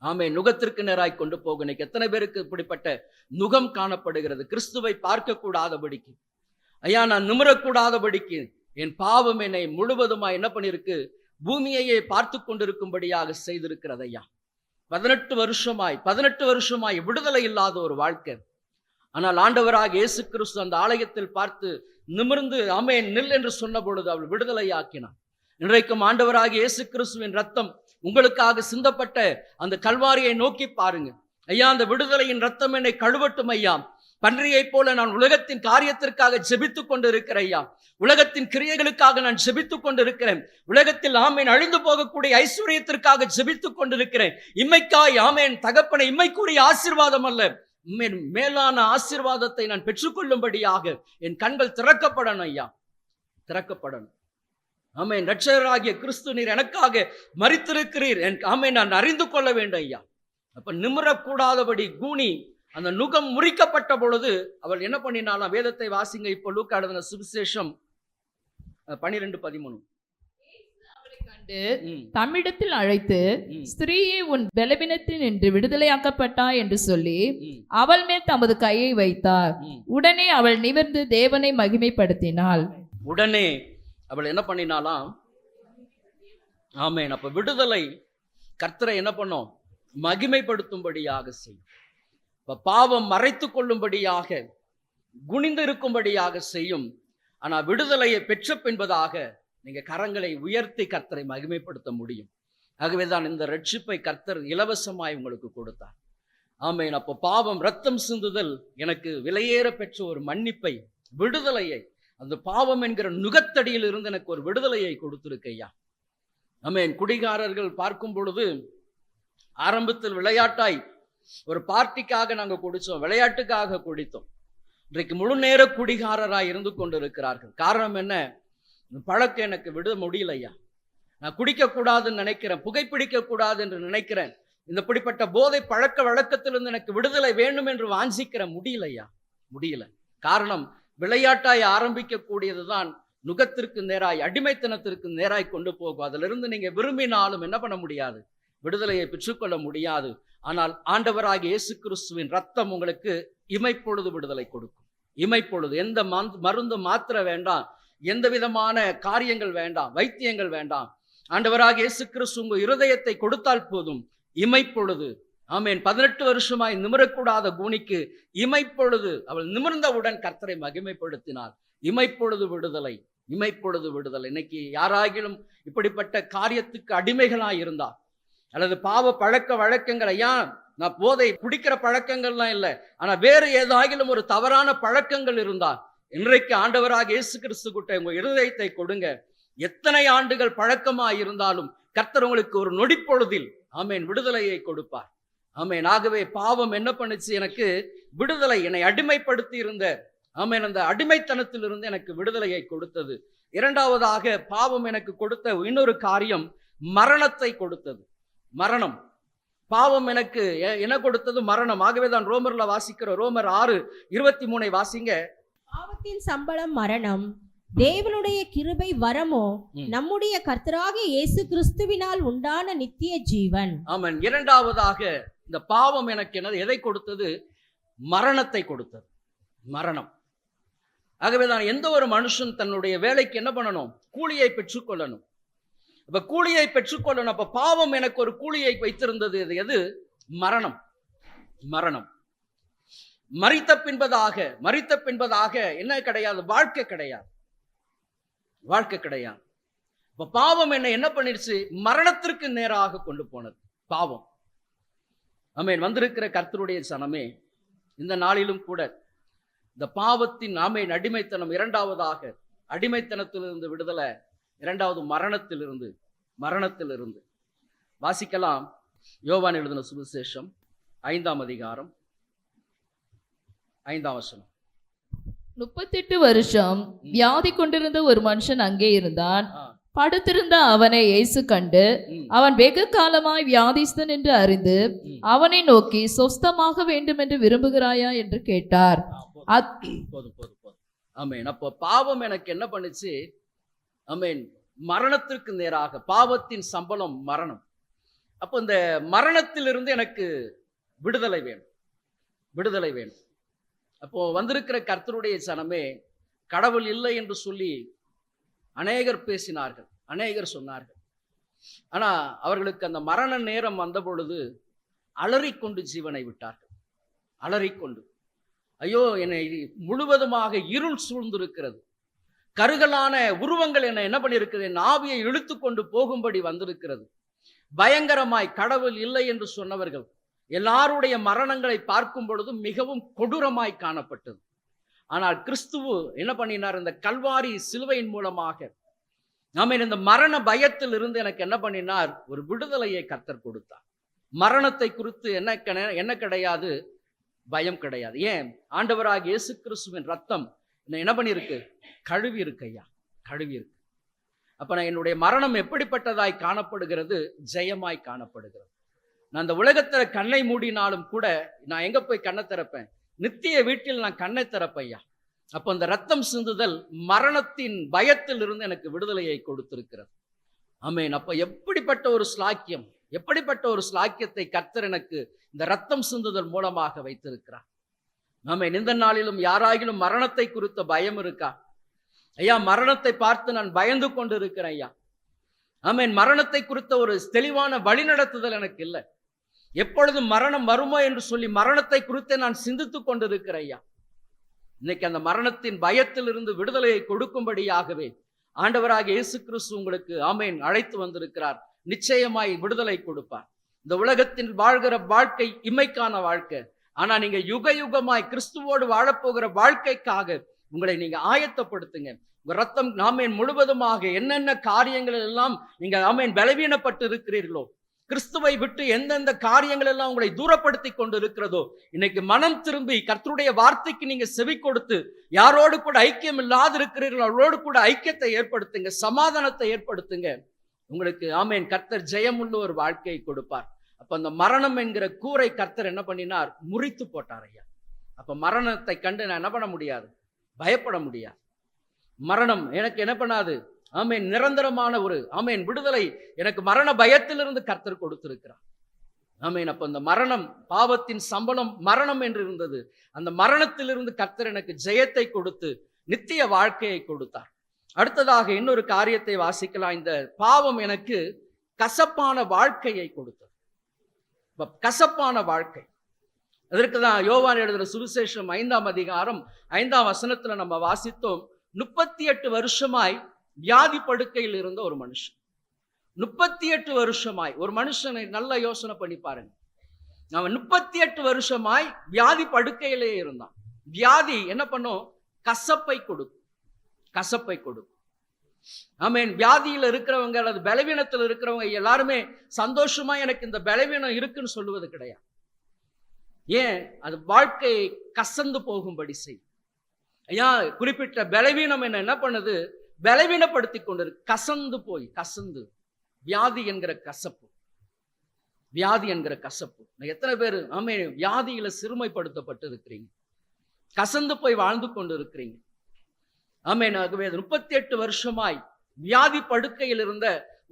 ஆமென். நுகத்திற்கு நேராய் கொண்டு போக இன்னைக்கு எத்தனை பேருக்கு இப்படிப்பட்ட நுகம் காணப்படுகிறது? கிறிஸ்துவை பார்க்க கூடாதபடிக்கு, ஐயா நான் நிமிரக்கூடாதபடிக்கு என் பாவம் என்னை முழுவதுமாய் என்ன பண்ணிருக்கு? பூமியையே பார்த்து கொண்டிருக்கும்படியாக செய்திருக்கிறது ஐயா. 18 வருஷமாய் விடுதலை இல்லாத ஒரு வாழ்க்கை. ஆனால் ஆண்டவராக இயேசு கிறிஸ்து அந்த ஆலயத்தில் பார்த்து நிமிர்ந்து ஆமென் நில் என்று சொன்ன பொழுது அவள் விடுதலையாக்கினார். இன்றைக்கும் ஆண்டவராக இயேசு கிறிஸ்துவின் ரத்தம் உங்களுக்காக சிந்தப்பட்ட அந்த கல்வாரியை நோக்கி பாருங்க. ஐயா அந்த விடுதலையின் ரத்தம் என்னை கழுவட்டும் ஐயா. பன்றியை போல நான் உலகத்தின் காரியத்திற்காக ஜெபித்துக் கொண்டு இருக்கிறேன் ஐயா. உலகத்தின் கிரியைகளுக்காக நான் ஜெபித்துக் கொண்டிருக்கிறேன். உலகத்தில் ஆமேன் அழிந்து போகக்கூடிய ஐஸ்வர்யத்திற்காக ஜெபித்துக் கொண்டிருக்கிறேன். இம்மைக்காய் ஆமேன் தகப்பனை, இம்மைக்குரிய ஆசீர்வாதம் அல்ல, மேலான ஆசீர்வாதத்தை நான் பெற்றுக்கொள்ளும்படியாக என் கண்கள் திறக்கப்படணும் ஐயா, திறக்கப்படணும். ஆமேன். இரட்சகராகிய கிறிஸ்து நீர் எனக்காக மரித்திருக்கிறீர், ஆமேன் நான் அறிந்து கொள்ள வேண்டும் ஐயா. அப்ப நிமிரக்கூடாதபடி கூனி அந்த நுகம் முறிக்கப்பட்ட பொழுது அவள் என்ன பண்ணினாலாம்? வேதத்தை வாசிங்க. இப்போ லூக்கா எழுதின சுவிசேஷம் 12:13. கண்டு தம்மிடத்தில் அழைத்து, ஸ்திரீயே உன் பலவீனத்தில் நின்று விடுதலையாக்கப்பட்டாய் என்று சொல்லி அவள் மேல் தமது கையை வைத்தார். உடனே அவள் நிமிர்ந்து தேவனை மகிமைப்படுத்தினாள். உடனே அவள் என்ன பண்ணினாலாம்? ஆமென். அப்ப விடுதலை கர்த்தரை என்ன பண்ணும்? மகிமைப்படுத்தும்படியாக செய்யும். பாவம் மறைத்து கொள்ளும்படியாக, குனிந்து இருக்கும்படியாக செய்யும். ஆனா விடுதலையை பெற்ற பின்பதாக நீங்க கரங்களை உயர்த்தி கர்த்தரை மகிமைப்படுத்த முடியும். ஆகவேதான் இந்த ரட்சிப்பை கர்த்தர் இலவசமாய் உங்களுக்கு கொடுத்தார். ஆமென். அப்போ பாவம் ரத்தம் சிந்துதல் எனக்கு விலையேற பெற்ற ஒரு மன்னிப்பை, விடுதலையை, அந்த பாவம் என்கிற நுகத்தடியில் இருந்து எனக்கு ஒரு விடுதலையை கொடுத்திருக்கையா. ஆமென். குடிகாரர்கள் பார்க்கும் பொழுது ஆரம்பத்தில் விளையாட்டாய் ஒரு பார்ட்டிக்காக நாங்கள் குடித்தோம், விளையாட்டுக்காக குடித்தோம். இன்றைக்கு முழு நேர குடிகாரராய் இருந்து கொண்டிருக்கிறார்கள். காரணம் என்ன? பழக்கம் எனக்கு விட முடியலையா, நான் குடிக்கக்கூடாதுன்னு நினைக்கிறேன், புகைப்பிடிக்க கூடாது என்று நினைக்கிறேன், இந்த இப்படிப்பட்ட போதை பழக்க வழக்கத்திலிருந்து எனக்கு விடுதலை வேண்டும் என்று வாஞ்சிக்கிற முடியலையா, முடியல. காரணம் விளையாட்டாய் ஆரம்பிக்க கூடியதுதான் நுகத்திற்கு நேராய், அடிமைத்தனத்திற்கு நேராய் கொண்டு போகும். அதிலிருந்து நீங்க விரும்பினாலும் என்ன பண்ண முடியாது? விடுதலையை பெற்றுக்கொள்ள முடியாது. ஆனால் ஆண்டவராகிய இயேசு கிறிஸ்துவின் ரத்தம் உங்களுக்கு இமைப்பொழுது விடுதலை கொடுக்கும். இமைப்பொழுது எந்த மருந்து மாத்திரை வேண்டாம், எந்த விதமான காரியங்கள் வேண்டாம், வைத்தியங்கள் வேண்டாம். ஆண்டவராகிய இயேசு கிறிஸ்து உங்க இருதயத்தை கொடுத்தால் போதும். இமைப்பொழுது, ஆமென். 18 வருஷமாய் நிமிரக்கூடாத கூனிக்கு இமைப்பொழுது அவள் நிமிர்ந்தவுடன் கர்த்தரை மகிமைப்படுத்தினார். இமைப்பொழுது விடுதலை, இமைப்பொழுது விடுதலை. இன்னைக்கு யாராகிலும் இப்படிப்பட்ட காரியத்துக்கு அடிமைகளாய் இருந்தா, அல்லது பாவ பழக்க வழக்கங்கள், ஐயா நான் போதை குடிக்கிற பழக்கங்கள்லாம் இல்லை, ஆனா வேறு ஏதாகிலும் ஒரு தவறான பழக்கங்கள் இருந்தா, இன்றைக்கு ஆண்டவராக இயேசு கிறிஸ்து கிட்ட உங்க இருதயத்தை கொடுங்க. எத்தனை ஆண்டுகள் பழக்கமாய் இருந்தாலும் கர்த்தர் உங்களுக்கு ஒரு நொடிப்பொழுதில் ஆமென் விடுதலையை கொடுப்பார். ஆமென். ஆகவே பாவம் என்ன பண்ணுச்சு? எனக்கு விடுதலை, என்னை அடிமைப்படுத்தி இருந்த ஆமென் அந்த அடிமைத்தனத்திலிருந்து எனக்கு விடுதலையை கொடுத்தது. இரண்டாவதாக பாவம் எனக்கு கொடுத்த இன்னொரு காரியம் மரணத்தை கொடுத்தது. மரணம். பாவம் எனக்கு என்ன கொடுத்தது? மரணம். ஆகவே தான் ரோமர்ல வாசிக்கிற ரோமர் 6:23 வாசிங்க. பாவத்தின் சம்பளம் மரணம், தேவனுடைய கிருபை வரமோ நம்முடைய கர்த்தராகிய இயேசு கிறிஸ்துவினால் உண்டான நித்திய ஜீவன். ஆமென். இரண்டாவதாக இந்த பாவம் எனக்கு என்ன எதை கொடுத்தது? மரணத்தை கொடுத்தது. மரணம். ஆகவே தான் எந்த ஒரு மனுஷன் தன்னுடைய வேலைக்கு என்ன பண்ணணும்? கூலியை பெற்றுக்கொள்ளணும். இப்ப கூலியை பெற்றுக்கொள்ளணும். அப்ப பாவம் எனக்கு ஒரு கூலியை வைத்திருந்தது. எது? மரணம். மரணம். மரித்த பின்பதாக என்ன கிடையாது? வாழ்க்கை கிடையாது. வாழ்க்கை கிடையாது. இப்ப பாவம் என்ன பண்ணிடுச்சு? மரணத்திற்கு நேராக கொண்டு போனது பாவம். ஆமென். வந்திருக்கிற கர்த்தருடைய சனமே, இந்த நாளிலும் கூட இந்த பாவத்தின் அடிமைத்தனம், இரண்டாவதாக அடிமைத்தனத்திலிருந்து விடுதலை, இரண்டாவது மரணத்திலிருந்து வாசிக்கலாம். யோவான் எழுதின சுவிசேஷம் 5ஆம் அதிகாரம் 5ஆம் வசனம். 38 வருஷம் வியாதி கொண்டிருந்த ஒரு மனுஷன் அங்கே இருந்தான். படுத்திருந்த அவனை இயேசு கண்டு அவன் வெகு காலமாய் வியாதிஸ்தன் என்று அறிந்து அவனை நோக்கி சொஸ்தமாக வேண்டும் என்று விரும்புகிறாயா என்று கேட்டார். போதும். ஆமென். அப்போ பாவம் எனக்கு என்ன பண்ணுச்சு? ஆமென். மரணத்திற்கு நேராக, பாவத்தின் சம்பளம் மரணம். அப்போ இந்த மரணத்திலிருந்து எனக்கு விடுதலை வேணும். அப்போ வந்திருக்கிற கர்த்தருடைய சனமே, கடவுள் இல்லை என்று சொல்லி அநேகர் பேசினார்கள், அநேகர் சொன்னார்கள். ஆனா அவர்களுக்கு அந்த மரண நேரம் வந்த பொழுது அலறிக்கொண்டு ஜீவனை விட்டார்கள். அலறிக்கொண்டு, ஐயோ, என்னை முழுவதுமாக இருள் சூழ்ந்திருக்கிறது, கருகலான உருவங்கள் என்ன பண்ணியிருக்கிறது, என் ஆவியை இழுத்து கொண்டு போகும்படி வந்திருக்கிறது. பயங்கரமாய் கடவுள் இல்லை என்று சொன்னவர்கள் எல்லாருடைய மரணங்களை பார்க்கும் பொழுது மிகவும் கொடூரமாய் காணப்பட்டது. ஆனால் கிறிஸ்துவு என்ன பண்ணினார்? இந்த கல்வாரி சிலுவையின் மூலமாக ஆமென், இந்த மரண பயத்தில் இருந்து எனக்கு என்ன பண்ணினார்? ஒரு விடுதலையை கர்த்தர் கொடுத்தார். மரணத்தை குறித்து என்ன கிடையாது? பயம் கிடையாது. ஏன்? ஆண்டவராகிய இயேசு கிறிஸ்துவின் ரத்தம் என்ன பண்ணியிருக்கு? கழுவி இருக்கு ஐயா, கழுவி இருக்கு. அப்ப நான் என்னுடைய மரணம் எப்படிப்பட்டதாய் காணப்படுகிறது? ஜெயமாய் காணப்படுகிறது. நான் அந்த உலகத்துல கண்ணை மூடினாலும் கூட நான் எங்க போய் கண்ணை திறப்பேன்? நித்திய வீட்டில் நான் கண்ணை திறப்பையா. அப்போ அந்த ரத்தம் சிந்துதல் மரணத்தின் பயத்தில் இருந்து எனக்கு விடுதலையை கொடுத்திருக்கிறது. ஆமென். அப்ப எப்படிப்பட்ட ஒரு ஸ்லாக்கியம், எப்படிப்பட்ட ஒரு ஸ்லாக்கியத்தை கர்த்தர் எனக்கு இந்த ரத்தம் சிந்துதல் மூலமாக வைத்திருக்கிறார். ஆமென். இந்த நாளிலும் யாராகிலும் மரணத்தை குறித்த பயம் இருக்கா? ஐயா, மரணத்தை பார்த்து நான் பயந்து கொண்டு இருக்கிறேன் ஐயா. ஆமென். மரணத்தை குறித்த ஒரு தெளிவான வழிநடத்துதல் எனக்கு இல்லை. எப்பொழுதும் மரணம் வருமோ என்று சொல்லி மரணத்தை குறித்து நான் சிந்தித்து கொண்டிருக்கிறேன் ஐயா. இன்னைக்கு அந்த மரணத்தின் பயத்தில் இருந்து விடுதலையை கொடுக்கும்படியாகவே ஆண்டவராகிய இயேசு கிறிஸ்து உங்களுக்கு ஆமென் அழைத்து வந்திருக்கிறார். நிச்சயமாய் விடுதலை கொடுப்பார். இந்த உலகத்தில் வாழ்கிற வாழ்க்கை இம்மைக்கான வாழ்க்கை. ஆனா நீங்க யுக யுகமாய் கிறிஸ்துவோடு வாழப்போகிற வாழ்க்கைக்காக உங்களை நீங்க ஆயத்தப்படுத்துங்க. உங்க ரத்தம் ஆமென் முழுவதுமாக என்னென்ன காரியங்கள் எல்லாம் நீங்க ஆமென் பலவீனப்பட்டு இருக்கிறீர்களோ, கிறிஸ்துவை விட்டு எந்தெந்த காரியங்கள் எல்லாம் உங்களை தூரப்படுத்தி கொண்டு இருக்கிறதோ, இன்னைக்கு மனம் திரும்பி கர்த்தருடைய வார்த்தைக்கு நீங்க செவி கொடுத்து யாரோடு கூட ஐக்கியம் இல்லாது இருக்கிறீர்களோ அவரோடு கூட ஐக்கியத்தை ஏற்படுத்துங்க, சமாதானத்தை ஏற்படுத்துங்க. உங்களுக்கு ஆமென் கர்த்தர் ஜெயமுள்ள ஒரு வாழ்க்கையை கொடுப்பார். அப்ப அந்த மரணம் என்கிற கூரை கர்த்தர் என்ன பண்ணினார்? முறித்து போட்டார் ஐயா. அப்ப மரணத்தை கண்டு நான் என்ன பண்ண முடியாது? பயப்பட முடியாது. மரணம் எனக்கு என்ன பண்ணாது? ஆமென் நிரந்தரமான ஒரு ஆமென் விடுதலை எனக்கு மரண பயத்திலிருந்து கர்த்தர் கொடுத்திருக்கிறார். ஆமென். அப்ப அந்த மரணம், பாவத்தின் சம்பளம் மரணம் என்று இருந்தது. அந்த மரணத்திலிருந்து கர்த்தர் எனக்கு ஜெயத்தை கொடுத்து நித்திய வாழ்க்கையை கொடுத்தார். அடுத்ததாக இன்னொரு காரியத்தை வாசிக்கலாம். இந்த பாவம் எனக்கு கசப்பான வாழ்க்கையை கொடுத்தது. கசப்பான வாழ்க்கை. அதற்கு தான் யோவான் எழுதின சுவிசேஷம் 5ஆம் அதிகாரம் 5ஆம் வசனத்துல நம்ம வாசித்தோம். 38 வருஷமாய் வியாதி படுக்கையில் இருந்த ஒரு மனுஷன். 38 வருஷமாய் ஒரு மனுஷனை நல்லா யோசனை பண்ணி பாருங்க. அவன் 38 வருஷமாய் வியாதி படுக்கையிலே இருந்தான். வியாதி என்ன பண்ணும்? கசப்பை கொடுக்கும், கசப்பை கொடுக்கும். ஆமென். வியாதியில் இருக்கிறவங்க அல்லது பலவீனத்தில் இருக்கிறவங்க எல்லாருமே சந்தோஷமா எனக்கு இந்த பலவீனம் இருக்குன்னு சொல்லுவது கிடையாது. ஏன்? அது வாழ்க்கையை கசந்து போகும்படி செய்யும். ஐயா, குறிப்பிட்ட பலவீனம் என்ன பண்ணுது? பலவீனப்படுத்தி கொண்டு கசந்து போய் கசந்து வியாதி என்கிற கசப்பு, வியாதி என்கிற கசப்பு. எத்தனை பேர் ஆமென் வியாதியில சிறுமைப்படுத்தப்பட்டு இருக்கிறீங்க, கசந்து போய் வாழ்ந்து கொண்டு இருக்கிறீங்க. ஆமென். ஆகவே 38 வருஷமாய் வியாதி படுக்கையில் இருந்த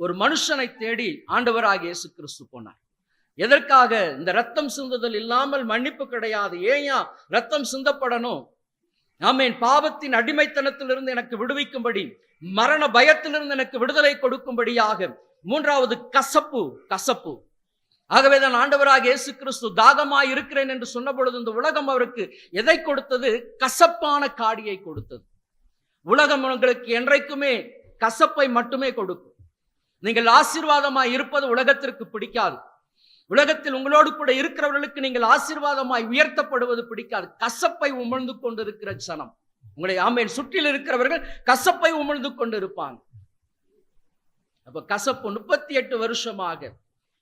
ஒரு மனுஷனை தேடி ஆண்டவராகிய இயேசு கிறிஸ்து போனார். எதற்காக? இந்த ரத்தம் சிந்துதல் இல்லாமல் மன்னிப்பு கிடையாது. ஏன் ரத்தம் சிந்தப்படணும்? ஆமென். பாவத்தின் அடிமைத்தனத்திலிருந்து எனக்கு விடுவிக்கும்படி, மரண பயத்திலிருந்து எனக்கு விடுதலை கொடுக்கும்படியாக. மூன்றாவது கசப்பு. கசப்பு. ஆகவேதான் ஆண்டவராக இயேசு கிறிஸ்து தாகமாய் இருக்கிறேன் என்று சொன்ன பொழுது இந்த உலகம் அவருக்கு எதை கொடுத்தது? கசப்பான காடியை கொடுத்தது. உலகம் உங்களுக்கு என்றைக்குமே கசப்பை மட்டுமே கொடுக்கும். நீங்கள் ஆசீர்வாதமாய் இருப்பது உலகத்திற்கு பிடிக்காது. உலகத்தில் உங்களோடு கூட இருக்கிறவர்களுக்கு நீங்கள் ஆசீர்வாதமாய் உயர்த்தப்படுவது பிடிக்காது. கசப்பை உமிழ்ந்து கொண்டிருக்கிற ஜனம், உங்களை ஆமென் சுற்றில் இருக்கிறவர்கள் கசப்பை உமிழ்ந்து கொண்டு இருப்பாங்க. அப்ப கசப்பு 38 வருஷமாக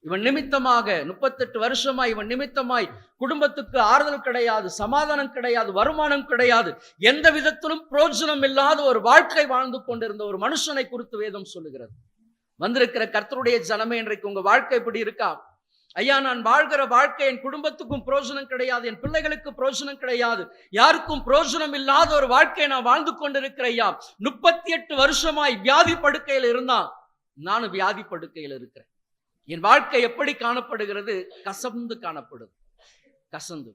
இவன் நிமித்தமாக, 38 வருஷமாய் இவன் நிமித்தமாய் குடும்பத்துக்கு ஆறுதல் கிடையாது, சமாதானம் கிடையாது, வருமானம் கிடையாது, எந்த விதத்திலும் பிரயோஜனம் இல்லாத ஒரு வாழ்க்கை வாழ்ந்து கொண்டிருந்த ஒரு மனுஷனை குறித்து வேதம் சொல்லுகிறது. வந்திருக்கிற கர்த்தருடைய ஜனமே, இன்றைக்கு உங்க வாழ்க்கை இப்படி இருக்கா? ஐயா, நான் வாழ்கிற வாழ்க்கை என் குடும்பத்துக்கும் பிரயோஜனம் கிடையாது, என் பிள்ளைகளுக்கு பிரயோஜனம் கிடையாது, யாருக்கும் பிரயோஜனம் இல்லாத ஒரு வாழ்க்கையை நான் வாழ்ந்து கொண்டிருக்கிற ஐயா. 38 வருஷமாய் வியாதி படுக்கையில் இருந்தான், நானும் வியாதி படுக்கையில் இருக்கிறேன். என் வாழ்க்கை எப்படி காணப்படுகிறது? கசந்து காணப்படுது. கசந்து,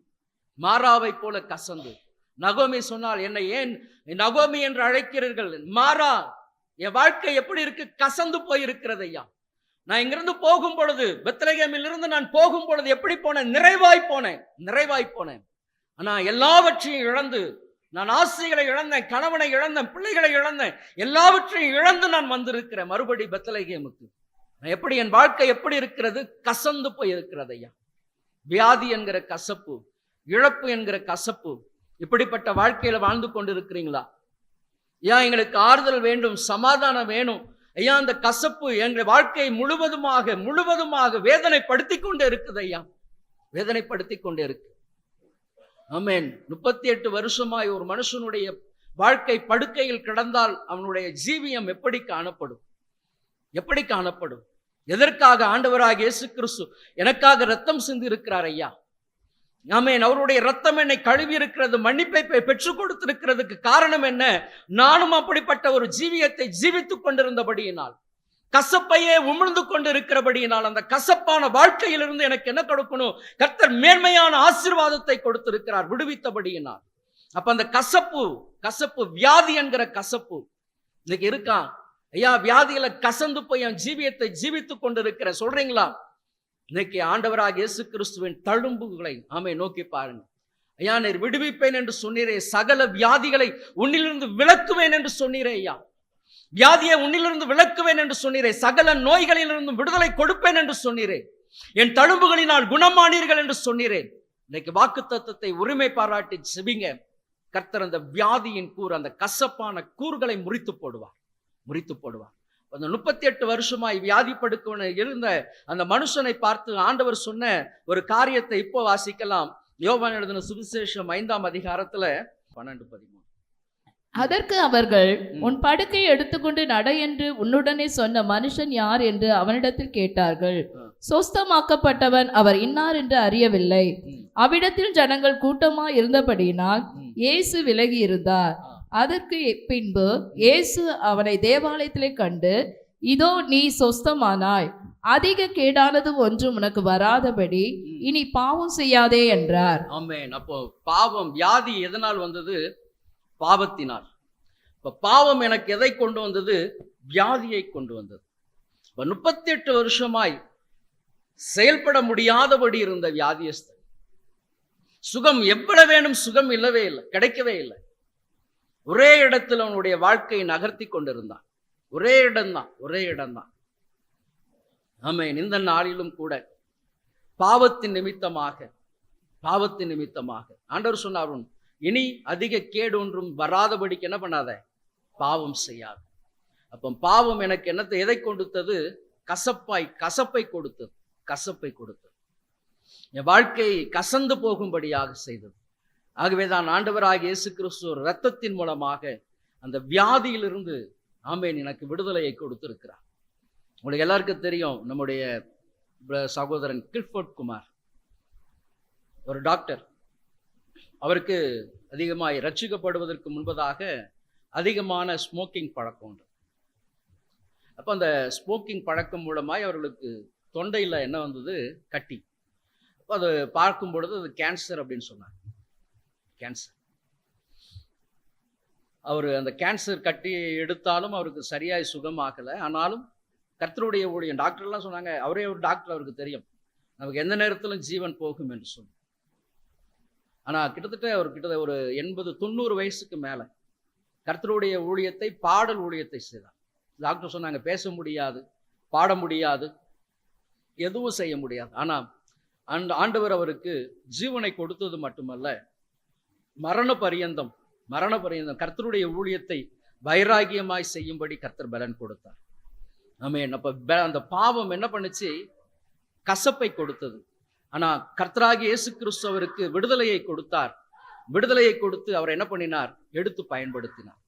மாறாவை போல கசந்து. நகோமி சொன்னால், என்னை ஏன் நகோமி என்று அழைக்கிறீர்கள்? மாறா, என் வாழ்க்கை எப்படி இருக்கு? கசந்து போயிருக்கிறது ஐயா. நான் இங்கிருந்து போகும் பொழுது, பெத்லகேமில் இருந்து நான் போகும் பொழுது எப்படி போனேன்? நிறைவாய் போனேன். ஆனா எல்லாவற்றையும் இழந்து, நான் ஆசைகளை இழந்தேன், கணவனை இழந்தேன், பிள்ளைகளை இழந்தேன், எல்லாவற்றையும் இழந்து நான் வந்திருக்கிறேன் மறுபடி பெத்லகேமுக்கு. எப்படி என் வாழ்க்கை எப்படி இருக்கிறது? கசந்து போய் இருக்கிறது ஐயா. வியாதி என்கிற கசப்பு, இழப்பு என்கிற கசப்பு, இப்படிப்பட்ட வாழ்க்கையில வாழ்ந்து கொண்டு இருக்கிறீங்களா? ஐயா, எங்களுக்கு ஆறுதல் வேண்டும், சமாதானம் வேணும் ஐயா. அந்த கசப்பு எங்கள் வாழ்க்கையை முழுவதுமாக வேதனைப்படுத்தி கொண்டே இருக்குது ஐயா, வேதனைப்படுத்தி கொண்டே இருக்கு. ஆமென். 38 வருஷமாய் ஒரு மனுஷனுடைய வாழ்க்கை படுக்கையில் கிடந்தால் அவனுடைய ஜீவியம் எப்படி காணப்படும்? எப்படி காணப்படும்? எதற்காக ஆண்டவராக இயேசு கிறிஸ்து எனக்காக ரத்தம் சிந்தி இருக்கிறார் ஐயா. ஆமென். அவருடைய ரத்தம் என்னை கழுவி இருக்கிறது, மன்னிப்பை பெற்றுக் கொடுத்திருக்கிறதுக்கு காரணம் என்ன? நானும் அப்படிப்பட்ட ஒரு ஜீவியத்தை ஜீவித்துக் கொண்டிருந்தபடியினால், கசப்பையே உமிழ்ந்து கொண்டு இருக்கிறபடியினால், அந்த கசப்பான வாழ்க்கையிலிருந்து எனக்கு என்ன கொடுக்கணும்? கர்த்தர் மேன்மையான ஆசீர்வாதத்தை கொடுத்திருக்கிறார், விடுவித்தபடியினால். அப்ப அந்த கசப்பு வியாதி என்கிற கசப்பு இன்னைக்கு இருக்கா ஐயா? வியாதியில கசந்து போய் என் ஜீவியத்தை ஜீவித்துக் கொண்டிருக்கிற சொல்றீங்களா? இன்னைக்கு ஆண்டவராக இயேசு கிறிஸ்துவின் தழும்புகளை நோக்கி பாருங்க ஐயா. நீர் விடுவிப்பேன் என்று சொன்னீரே, சகல வியாதிகளை உன்னிலிருந்து விலக்குவேன் என்று சொன்னீரே ஐயா. வியாதியை உன்னிலிருந்து விலக்குவேன் என்று சொன்னீரே, சகல நோய்களிலிருந்து விடுதலை கொடுப்பேன் என்று சொன்னீரே, என் தழும்புகளினால் குணமானீர்கள் என்று சொன்னீரே. இன்னைக்கு வாக்கு தத்தத்தை உரிமை பாராட்டி செபிங்க. கர்த்தர் அந்த வியாதியின் அந்த கசப்பான கூறுகளை முறித்து போடுவார். அந்த 38 வருஷமாய் வியாதி படுக்க இருந்த அந்த மனுஷனை பார்த்து ஆண்டவர் சொன்ன ஒரு காரியத்தை இப்போ வாசிக்கலாம். யோவான் எழுதின சுவிசேஷம் 5ஆம் அதிகாரத்துல 12-13. அதற்கு அவர்கள், உன் படுக்கை எடுத்துக்கொண்டு நட என்று உன்னுடனே சொன்ன மனுஷன் யார் என்று அவனிடத்தில் கேட்டார்கள். சொஸ்தமாக்கப்பட்டவன் அவர் இன்னார் என்று அறியவில்லை. அவ்விடத்தில் ஜனங்கள் கூட்டமாய் இருந்தபடியினால் இயேசு விலகி இருந்தார். அதற்கு பின்பு இயேசு அவனை தேவாலயத்திலே கண்டு, இதோ நீ சொஸ்தமானாய், அதிக கேடானது ஒன்றும் உனக்கு வராதபடி இனி பாவம் செய்யாதே என்றார். ஆமென். அப்போ பாவம், வியாதி எதனால் வந்தது? பாவத்தினால். இப்ப பாவம் எனக்கு எதை கொண்டு வந்தது? வியாதியை கொண்டு வந்தது. 38 வருஷமாய் செயல்பட முடியாதபடி இருந்த வியாதியஸ்தன், சுகம் எவ்வளவு வேணும், சுகம் இல்லவே இல்லை, கிடைக்கவே இல்லை. ஒரே இடத்தில் அவனுடைய வாழ்க்கையை நகர்த்தி கொண்டிருந்தான். ஒரே இடம்தான். ஆமென். இந்த நாளிலும் கூட பாவத்தின் நிமித்தமாக ஆண்டவர் சொன்னார், இனி அதிக கேடு ஒன்றும் வராதபடிக்கு என்ன பண்ணாத? பாவம் செய்யாது. அப்ப பாவம் எனக்கு என்னத்தை எதை கொடுத்தது? கசப்பை கொடுத்தது. என் வாழ்க்கை கசந்து போகும்படியாக செய்தது. ஆகவேதான் ஆண்டவராகிய இயேசு கிறிஸ்து இரத்தத்தின் மூலமாக அந்த வியாதியிலிருந்து ஆமென் எனக்கு விடுதலையை கொடுத்திருக்கிறார். உங்களுக்கு எல்லாருக்கும் தெரியும், நம்முடைய சகோதரன் கில்ஃபோர்ட் குமார் ஒரு டாக்டர். அவருக்கு அதிகமாய் ரட்சிக்கப்படுவதற்கு முன்பதாக அதிகமான ஸ்மோக்கிங் பழக்கம் உண்டு. அப்போ அந்த ஸ்மோக்கிங் பழக்கம் மூலமாய் அவர்களுக்கு தொண்டையில் என்ன வந்தது? கட்டி. அப்போ அது பார்க்கும் பொழுது அது கேன்சர் அப்படின்னு சொன்னாங்க. கேன்சர். அவர் அந்த கேன்சர் கட்டி எடுத்தாலும் அவருக்கு சரியாய் சுகமாகலை. ஆனாலும் கர்த்தருடைய ஊழியம், டாக்டர்லாம் சொன்னாங்க, அவரே ஒரு டாக்டர், அவருக்கு தெரியும் நமக்கு எந்த நேரத்திலும் ஜீவன் போகும் என்று சொல்லி. ஆனால் கிட்டத்தட்ட ஒரு 80-90 வயசுக்கு மேலே கர்த்தருடைய ஊழியத்தை, பாடல் ஊழியத்தை செய்தார். டாக்டர் சொன்னாங்க பேச முடியாது, பாட முடியாது, எதுவும் செய்ய முடியாது. ஆனால் அந்த ஆண்டவர் அவருக்கு ஜீவனை கொடுத்தது மட்டுமல்ல, மரண பரியந்தம் கர்த்தருடைய ஊழியத்தை வைராகியமாய் செய்யும்படி கர்த்தர் பலன் கொடுத்தார். ஆமென். அப்ப அந்த பாவம் என்ன பண்ணுச்சு? கசப்பை கொடுத்தது. ஆனா கர்த்தராகிய இயேசு கிறிஸ்து அவருக்கு விடுதலையை கொடுத்தார். விடுதலையை கொடுத்து அவர் என்ன பண்ணினார்? எடுத்து பயன்படுத்தினார்.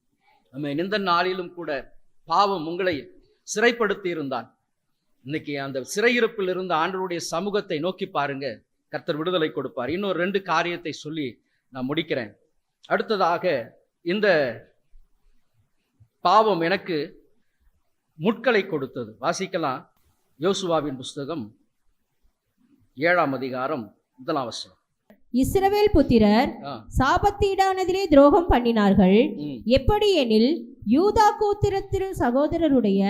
ஆமென். இந்த நாளிலும் கூட பாவம் உங்களை சிறைப்படுத்தி இருந்தால், இன்னைக்கு அந்த சிறையிருப்பில் இருந்த ஆண்டவருடைய சமூகத்தை நோக்கி பாருங்க, கர்த்தர் விடுதலை கொடுப்பார். இன்னொரு 2 காரியத்தை சொல்லி நான் முடிக்கிறேன். அடுத்ததாக, இந்த பாவம் எனக்கு முட்களை கொடுத்தது. வாசிக்கலாம். யோசுவாவின் புஸ்தகம் 7ஆம் அதிகாரம் 1ஆம் வசனம். இஸ்ரவேல் புத்திரர் சாபத்தீடானதிலே துரோகம் பண்ணினார்கள். எப்படி எனில், யூதா கோத்திரத்தின் சகோதரருடைய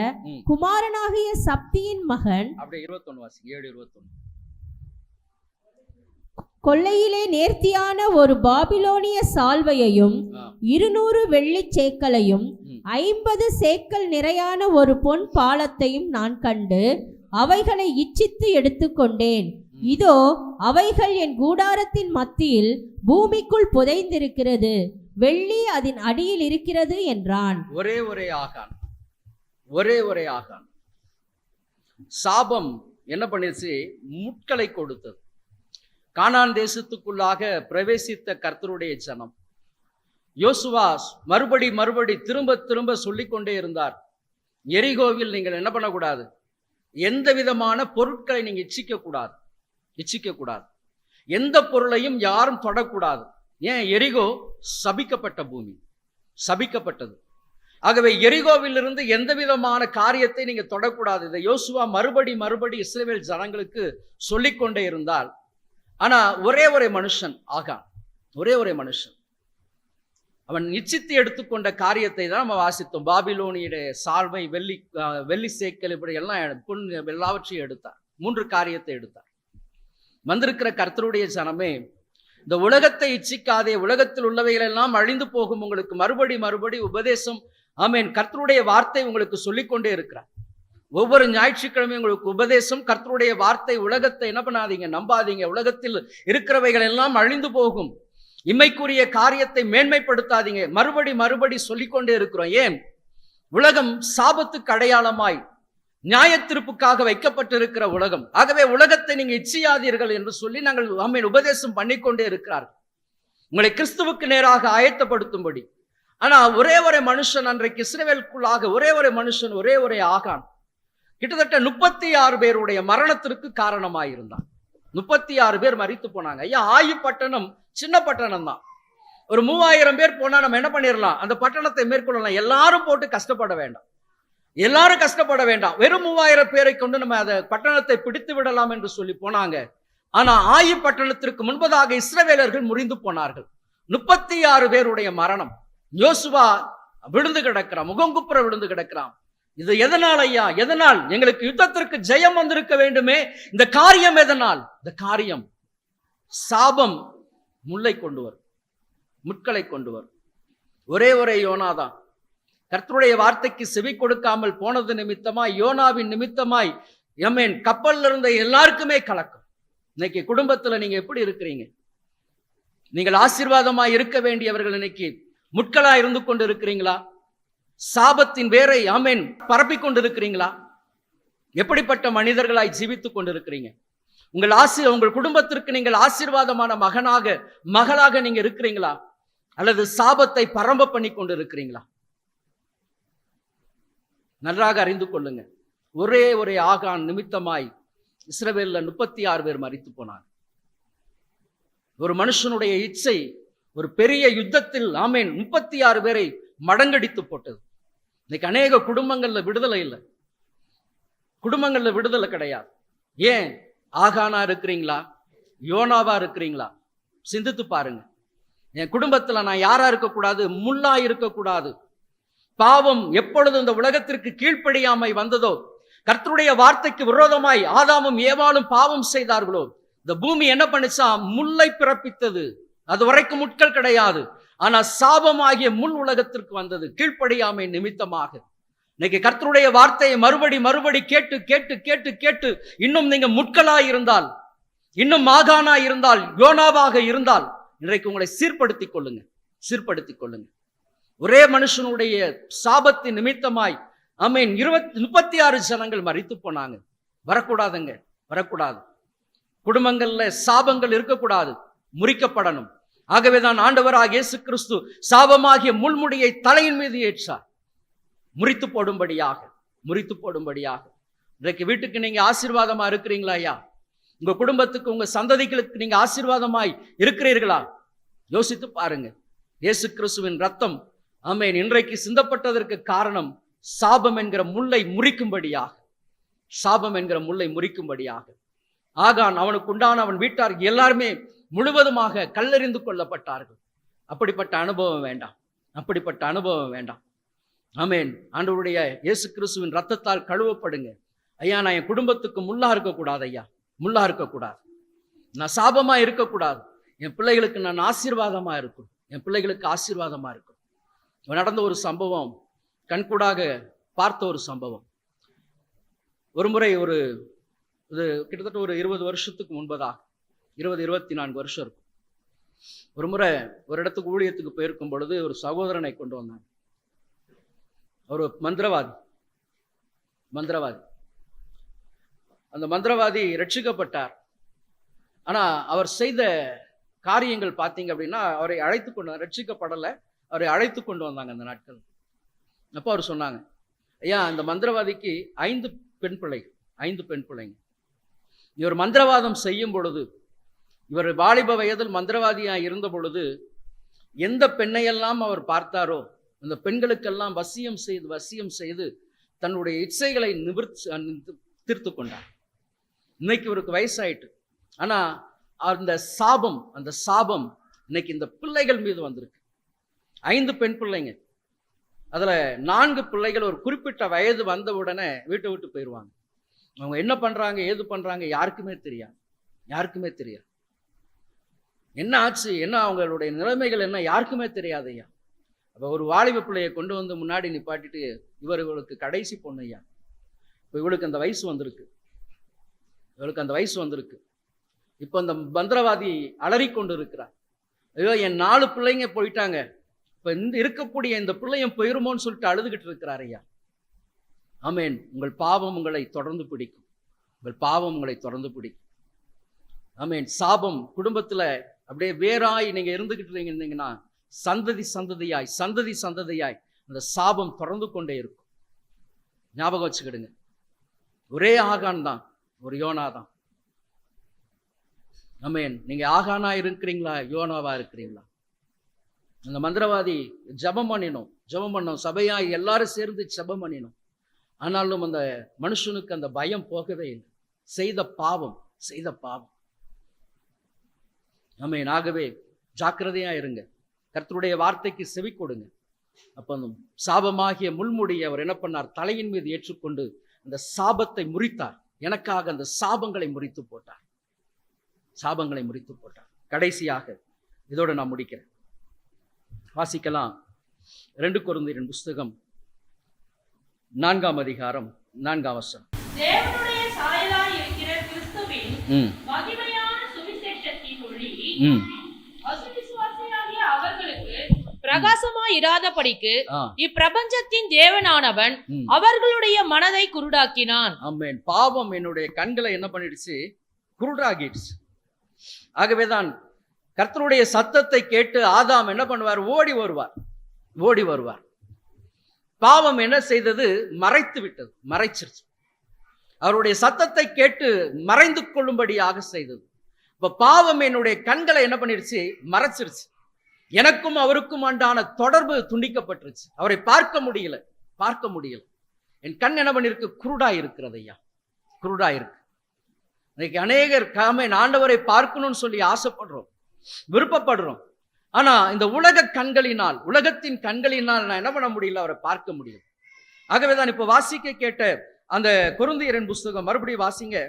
குமாரனாகிய சப்தியின் மகன், அப்படியே 21 வாசி, 7:21. கொள்ளையிலே நேர்த்தியான ஒரு பாபிலோனிய சால்வையையும் 200 வெள்ளிச் சேக்கலையும் 50 சேக்கல் நிறையான ஒரு பொன் பாலத்தையும் நான் கண்டு அவைகளை இச்சித்து எடுத்துக்கொண்டேன். இதோ அவைகள் என் கூடாரத்தின் மத்தியில் பூமிக்குள் புதைந்திருக்கிறது, வெள்ளி அதன் அடியில் இருக்கிறது என்றான். ஒரே ஆகான். சாபம் என்ன பண்ணிச்சு? முட்களை கொடுத்தது. கானான் தேசத்துக்குள்ளாக பிரவேசித்த கர்த்தருடைய ஜனம், யோசுவா மறுபடி திரும்ப சொல்லிக்கொண்டே இருந்தார், எரிகோவில் நீங்கள் என்ன பண்ணக்கூடாது? எந்த விதமான பொருட்களை நீங்க இச்சிக்க கூடாது. எந்த பொருளையும் யாரும் தொடக்கூடாது. ஏன்? எரிகோ சபிக்கப்பட்ட பூமி, சபிக்கப்பட்டது. ஆகவே எரிகோவிலிருந்து எந்த விதமான காரியத்தை நீங்க தொடக்கூடாது. இதை யோசுவா மறுபடி இஸ்ரவேல் ஜனங்களுக்கு சொல்லிக்கொண்டே இருந்தால், ஆனா ஒரே மனுஷன் ஆகான், ஒரே மனுஷன், அவன் நிச்சித்து எடுத்துக்கொண்ட காரியத்தை தான் நம்ம வாசித்தோம். பாபிலோனியுடைய சால்வை, வெள்ளி சேக்கல், இப்படி எல்லாம் எல்லாவற்றையும் எடுத்தார். 3 காரியத்தை எடுத்தார். வந்திருக்கிற கர்த்தருடைய ஜனமே, இந்த உலகத்தை இச்சிக்காதே, உலகத்தில் உள்ளவைகள் எல்லாம் அழிந்து போகும். உங்களுக்கு மறுபடி உபதேசம், ஆமென், கர்த்தருடைய வார்த்தை உங்களுக்கு சொல்லிக்கொண்டே இருக்கிறார். ஒவ்வொரு ஞாயிற்றுக்கிழமையும் உங்களுக்கு உபதேசம், கர்த்தருடைய வார்த்தை. உலகத்தை என்ன பண்ணாதீங்க, நம்பாதீங்க. உலகத்தில் இருக்கிறவைகள் எல்லாம் அழிந்து போகும். இம்மைக்குரிய காரியத்தை மேன்மைப்படுத்தாதீங்க. மறுபடி சொல்லிக்கொண்டே இருக்கிறோம். ஏன்? உலகம் சாபத்துக்கு அடையாளமாய் நியாயத்தீர்ப்புக்காக வைக்கப்பட்டிருக்கிற உலகம். ஆகவே உலகத்தை நீங்க இச்சியாதீர்கள் என்று சொல்லி நாங்கள் ஆமென் உபதேசம் பண்ணிக்கொண்டே இருக்கிறார்கள், உங்களை கிறிஸ்துவுக்கு நேராக ஆயத்தப்படுத்தும்படி. ஆனா ஒரே மனுஷன், அன்றைக்கு இஸ்ரவேலுக்குள்ளாக ஒரே மனுஷன், ஒரே ஆகான், கிட்டத்தட்ட 36 பேருடைய மரணத்திற்கு காரணமாயிருந்தான். 36 பேர் மரித்து போனாங்க. ஐயா, ஆயு பட்டணம் சின்ன பட்டணம் தான். ஒரு 3000 பேர் போனா நம்ம என்ன பண்ணிடலாம்? அந்த பட்டணத்தை மேற்கொள்ளலாம். எல்லாரும் போட்டு கஷ்டப்பட வேண்டாம், வெறும் 3000 பேரை கொண்டு நம்ம அந்த பட்டணத்தை பிடித்து விடலாம் என்று சொல்லி போனாங்க. ஆனா ஆயு பட்டணத்திற்கு முன்பதாக இஸ்ரவேலர்கள் முறிந்து போனார்கள். 36 பேருடைய மரணம். யோசுவா விழுந்து கிடக்கிறான், முகங்குப்புற விழுந்து கிடக்கிறான். இது எதனால் ஐயா? எதனால்? எங்களுக்கு யுத்தத்திற்கு ஜெயம் வந்திருக்க வேண்டுமே. இந்த காரியம் எதனால்? இந்த காரியம் சாபம் முல்லை கொண்டு வரும், முட்களை கொண்டு வரும். ஒரே யோனாதான் கர்த்தருடைய வார்த்தைக்கு செவி கொடுக்காமல் போனது நிமித்தமாய், யோனாவின் நிமித்தமாய் ஆமென் கப்பல்ல இருந்த எல்லாருக்குமே கலக்கம். இன்னைக்கு குடும்பத்துல நீங்க எப்படி இருக்கிறீங்க? நீங்கள் ஆசீர்வாதமாய் இருக்க வேண்டியவர்கள் இன்னைக்கு முட்களா இருந்து கொண்டு இருக்கிறீங்களா? சாபத்தின் வேரை ஆமென் பரப்பி கொண்டிருக்கிறீங்களா? எப்படிப்பட்ட மனிதர்களாய் ஜீவித்துக் கொண்டிருக்கிறீங்க? உங்கள் குடும்பத்திற்கு நீங்கள் ஆசீர்வாதமான மகளாக நீங்க இருக்கிறீங்களா? அல்லது சாபத்தை பரம்ப பண்ணி கொண்டு இருக்கிறீங்களா? நன்றாக அறிந்து கொள்ளுங்க. ஒரே ஆகான் நிமித்தமாய் இஸ்ரவேல்ல 36 பேர் மரித்து போனார். ஒரு மனுஷனுடைய இச்சை ஒரு பெரிய யுத்தத்தில் ஆமென் 36 பேரை மடங்கடித்து போட்டது. இன்னைக்கு அநேக குடும்பங்கள்ல விடுதலை இல்லை, குடும்பங்கள்ல விடுதலை கிடையாது. ஏன்? ஆகானா இருக்கிறீங்களா? யோனாவா இருக்கிறீங்களா? சிந்தித்து பாருங்க. என் குடும்பத்துல நான் யாரா இருக்கக்கூடாது? முள்ளா இருக்கக்கூடாது. பாவம் எப்பொழுது இந்த உலகத்திற்கு கீழ்ப்படியாமை வந்ததோ, கர்த்தருடைய வார்த்தைக்கு விரோதமாய் ஆதாமும் ஏவாளும் பாவம் செய்தார்களோ, இந்த பூமி என்ன பண்ணுச்சா? முள்ளை பிறப்பித்தது. அது வரைக்கும் முட்கள் கிடையாது. ஆனா சாபமாகிய முள் உலகத்திற்கு வந்தது கீழ்ப்படியாமை நிமித்தமாக. இன்னைக்கு கர்த்தருடைய வார்த்தையை மறுபடி கேட்டு கேட்டு கேட்டு கேட்டு இன்னும் நீங்க முட்களாய் இருந்தால், இன்னும் மாகாணா இருந்தால், யோனாவாக இருந்தால், இன்றைக்கு உங்களை சீர்படுத்திக் கொள்ளுங்க, சீர்படுத்திக் கொள்ளுங்க. ஒரே மனுஷனுடைய சாபத்தின் நிமித்தமாய் ஆமென் 36 ஜனங்கள் மரித்து போனாங்க. வரக்கூடாதுங்க, வரக்கூடாது. குடும்பங்கள்ல சாபங்கள் இருக்கக்கூடாது, முறிக்கப்படணும். ஆகவேதான் ஆண்டவராகிய இயேசு கிறிஸ்து சாபமாகிய முள்முடியை தலையின் மீது ஏற்றார், முறித்து போடும்படியாக, முறித்து போடும்படியாக. இன்றைக்கு வீட்டுக்கு நீங்க ஆசீர்வாதமா இருக்கிறீங்களா ஐயா? உங்க குடும்பத்துக்கு, உங்க சந்ததிகளுக்கு நீங்க ஆசீர்வாதமாய் இருக்கிறீர்களா? யோசித்து பாருங்க. இயேசு கிறிஸ்துவின் ரத்தம் ஆமென் இன்றைக்கு சிந்தப்பட்டதற்கு காரணம் சாபம் என்கிற முள்ளை முறிக்கும்படியாக, சாபம் என்கிற முள்ளை முறிக்கும்படியாக. ஆகான், அவனுக்கு உண்டான அவன் வீட்டார் எல்லாருமே முழுவதுமாக கல்லெறிந்து கொள்ளப்பட்டார்கள். அப்படிப்பட்ட அனுபவம் வேண்டாம், அப்படிப்பட்ட அனுபவம் வேண்டாம். ஆமென். ஆண்டவருடைய இயேசு கிறிஸ்துவின் ரத்தத்தால் கழுவப்படுங்க. ஐயா, நான் என் குடும்பத்துக்கு முள்ளா இருக்கக்கூடாது ஐயா, முள்ளா இருக்கக்கூடாது. நான் சாபமா இருக்கக்கூடாது. என் பிள்ளைகளுக்கு நான் ஆசீர்வாதமா இருக்கும், என் பிள்ளைகளுக்கு ஆசீர்வாதமா இருக்கும். நடந்த ஒரு சம்பவம், கண்கூடாக பார்த்த ஒரு சம்பவம். ஒரு முறை இது கிட்டத்தட்ட ஒரு 20 வருஷத்துக்கு முன்பதாக, 24 வருஷம் இருக்கும். ஒரு முறை ஒரு இடத்துக்கு ஊழியத்துக்கு போயிருக்கும் பொழுது ஒரு சகோதரனை கொண்டு வந்தாங்க. ஒரு மந்திரவாதி. அந்த மந்திரவாதி ரட்சிக்கப்பட்டார். ஆனா அவர் செய்த காரியங்கள் பார்த்தீங்க அப்படின்னா, அவரை அழைத்து கொண்டு, ரட்சிக்கப்படலை, அவரை அழைத்து கொண்டு வந்தாங்க அந்த நாட்கள். அப்போ அவர் சொன்னாங்க, ஐயா, அந்த மந்திரவாதிக்கு 5 பெண் பிள்ளைங்க. இவர் மந்திரவாதம் செய்யும் பொழுது, இவர் வாலிப வயதில் மந்திரவாதியா இருந்த பொழுது எந்த பெண்ணையெல்லாம் அவர் பார்த்தாரோ அந்த பெண்களுக்கெல்லாம் வசியம் செய்து தன்னுடைய இச்சைகளை தீர்த்து கொண்டார். இன்னைக்கு இவருக்கு வயசாயிட்டு, ஆனா அந்த சாபம் இன்னைக்கு இந்த பிள்ளைகள் மீது வந்திருக்கு. 5 பெண் பிள்ளைங்க, அதுல 4 பிள்ளைகள் ஒரு குறிப்பிட்ட வயது வந்த உடனே வீட்டை விட்டு போயிடுவாங்க. அவங்க என்ன பண்றாங்க, ஏது பண்றாங்க யாருக்குமே தெரியாது. என்ன ஆச்சு, என்ன அவங்களுடைய நிலைமைகள் என்ன யாருக்குமே தெரியாது ஐயா. அப்ப ஒரு வாலிப பிள்ளையை கொண்டு வந்து முன்னாடி நிப்பாட்டிட்டு, இவர்களுக்கு கடைசி பொண்ணு ஐயா, இப்போ இவளுக்கு அந்த வயசு வந்திருக்கு, இப்போ அந்த மந்திரவாதி அலறி கொண்டு இருக்கிறார். ஐயோ, என் 4 பிள்ளைங்க போயிட்டாங்க, இப்போ இருக்கக்கூடிய இந்த பிள்ளையும் போயிருமோன்னு சொல்லிட்டு அழுதுகிட்டு இருக்கிறார் ஐயா. ஆமென். உங்கள் பாவம் உங்களை தொடர்ந்து பிடிக்கும். ஆமென். சாபம் குடும்பத்துல அப்படியே வேறாய் நீங்க இருந்துகிட்டு இருந்தீங்கன்னா, சந்ததி சந்ததியாய் அந்த சாபம் தொடர்ந்து கொண்டே இருக்கும். ஞாபகம் வச்சுக்கிடுங்க. ஒரே ஆகான் தான், ஒரு யோனா தான். ஆமென். நீங்க ஆகானா இருக்கிறீங்களா, யோனாவா இருக்கிறீங்களா? அந்த மந்திரவாதி ஜெபம் பண்ணோம், சபையாய் எல்லாரும் சேர்ந்து ஜெபம் பண்ணினோம். ஆனாலும் அந்த மனுஷனுக்கு அந்த பயம் போகவே இல்லை. செய்த பாவம். ஆமென். ஆகவே ஜாக்கிரதையா இருங்க, கர்த்தருடைய வார்த்தைக்கு செவி கொடுங்க. அப்ப அந்த சாபமாகிய முள்முடியை அவர் என்ன பண்ணார், தலையின் மீது ஏற்றுக்கொண்டு அந்த சாபத்தை முறித்தார். எனக்காக அந்த சாபங்களை முறித்து போட்டார். கடைசியாக இதோடு நான் முடிக்கிறேன். வாசிக்கலாம். 2 கொரிந்தியர் புஸ்தகம் 4ஆம் அதிகாரம் 4ஆம் வசனம். தேவனுடைய சாயலாய் இருக்கிற கிறிஸ்துவின் மகிமையான சுவிசேஷத்தின் ஒளி அசுவிசுவாசியாகிய அவர்களுக்கு பிரகாசமாய் இராதபடிக்கு இப்பிரபஞ்சத்தின் தேவனானவன் அவர்களுடைய மனதை குருடாக்கினான். ஆமென். பாவம் என்னுடைய கண்களை என்ன பண்ணிடுச்சு, குருடாகிடுச்சு. ஆகவேதான் கர்த்தருடைய சத்தத்தை கேட்டு ஆதாம் என்ன பண்ணுவார், ஓடி வருவார். பாவம் என்ன செய்தது, மறைச்சிருச்சு. அவருடைய சத்தத்தை கேட்டு மறைந்து கொள்ளும்படியாக செய்தது. இப்ப பாவம் என்னுடைய கண்களை என்ன பண்ணிடுச்சு, மறைச்சிருச்சு. எனக்கும் அவருக்கும் உண்டான தொடர்பு துண்டிக்கப்பட்டுருச்சு. அவரை பார்க்க முடியல. என் கண் என்ன பண்ணிருக்கு, குருடா இருக்கிறது ஐயா, குருடா இருக்கு. இன்னைக்கு அநேகர் ஆண்டவரை பார்க்கணும்னு சொல்லி ஆசைப்படுறோம், விருப்பப்படுறோம். ஆனா இந்த உலக கண்களினால், உலகத்தின் கண்களினால் நான் என்ன பண்ண முடியல, அவரை பார்க்க முடியல. ஆகவேதான் இப்ப வாசிக்க கேட்ட அந்த கொரிந்தியரின் புஸ்தகம் மறுபடியும் வாசிங்க.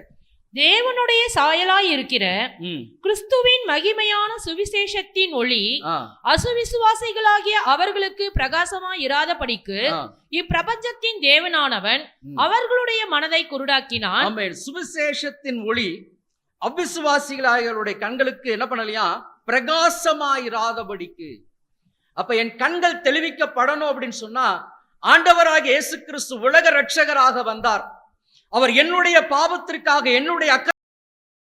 தேவனுடைய சாயலாய் இருக்கிற ம். கிறிஸ்துவின் மகிமையான சுவிசேஷத்தின் ஒளி ஆ, அசுவிசுவாசிகளாகிய அவர்களுக்கு பிரகாசமாய் இராதபடிக்கு ஆ. இப்பிரபஞ்சத்தின் தேவனானவன் ம். அவர்களுடைய மனதை குருடாக்கினான். ஆமென். சுவிசேஷத்தின் ஒளி அவிசுவாசிகளாகியோருடைய கண்களுக்கு என்ன பண்ணலையா, பிரகாசமாயிராதபடிக்கு. அப்ப என் கண்கள் தெளிவிக்கப்படணும் அப்படின்னு சொன்னா, ஆண்டவராகிய இயேசு கிறிஸ்து உலக ரட்சகராக வந்தார். அவர் என்னுடைய பாவத்திற்காக, என்னுடைய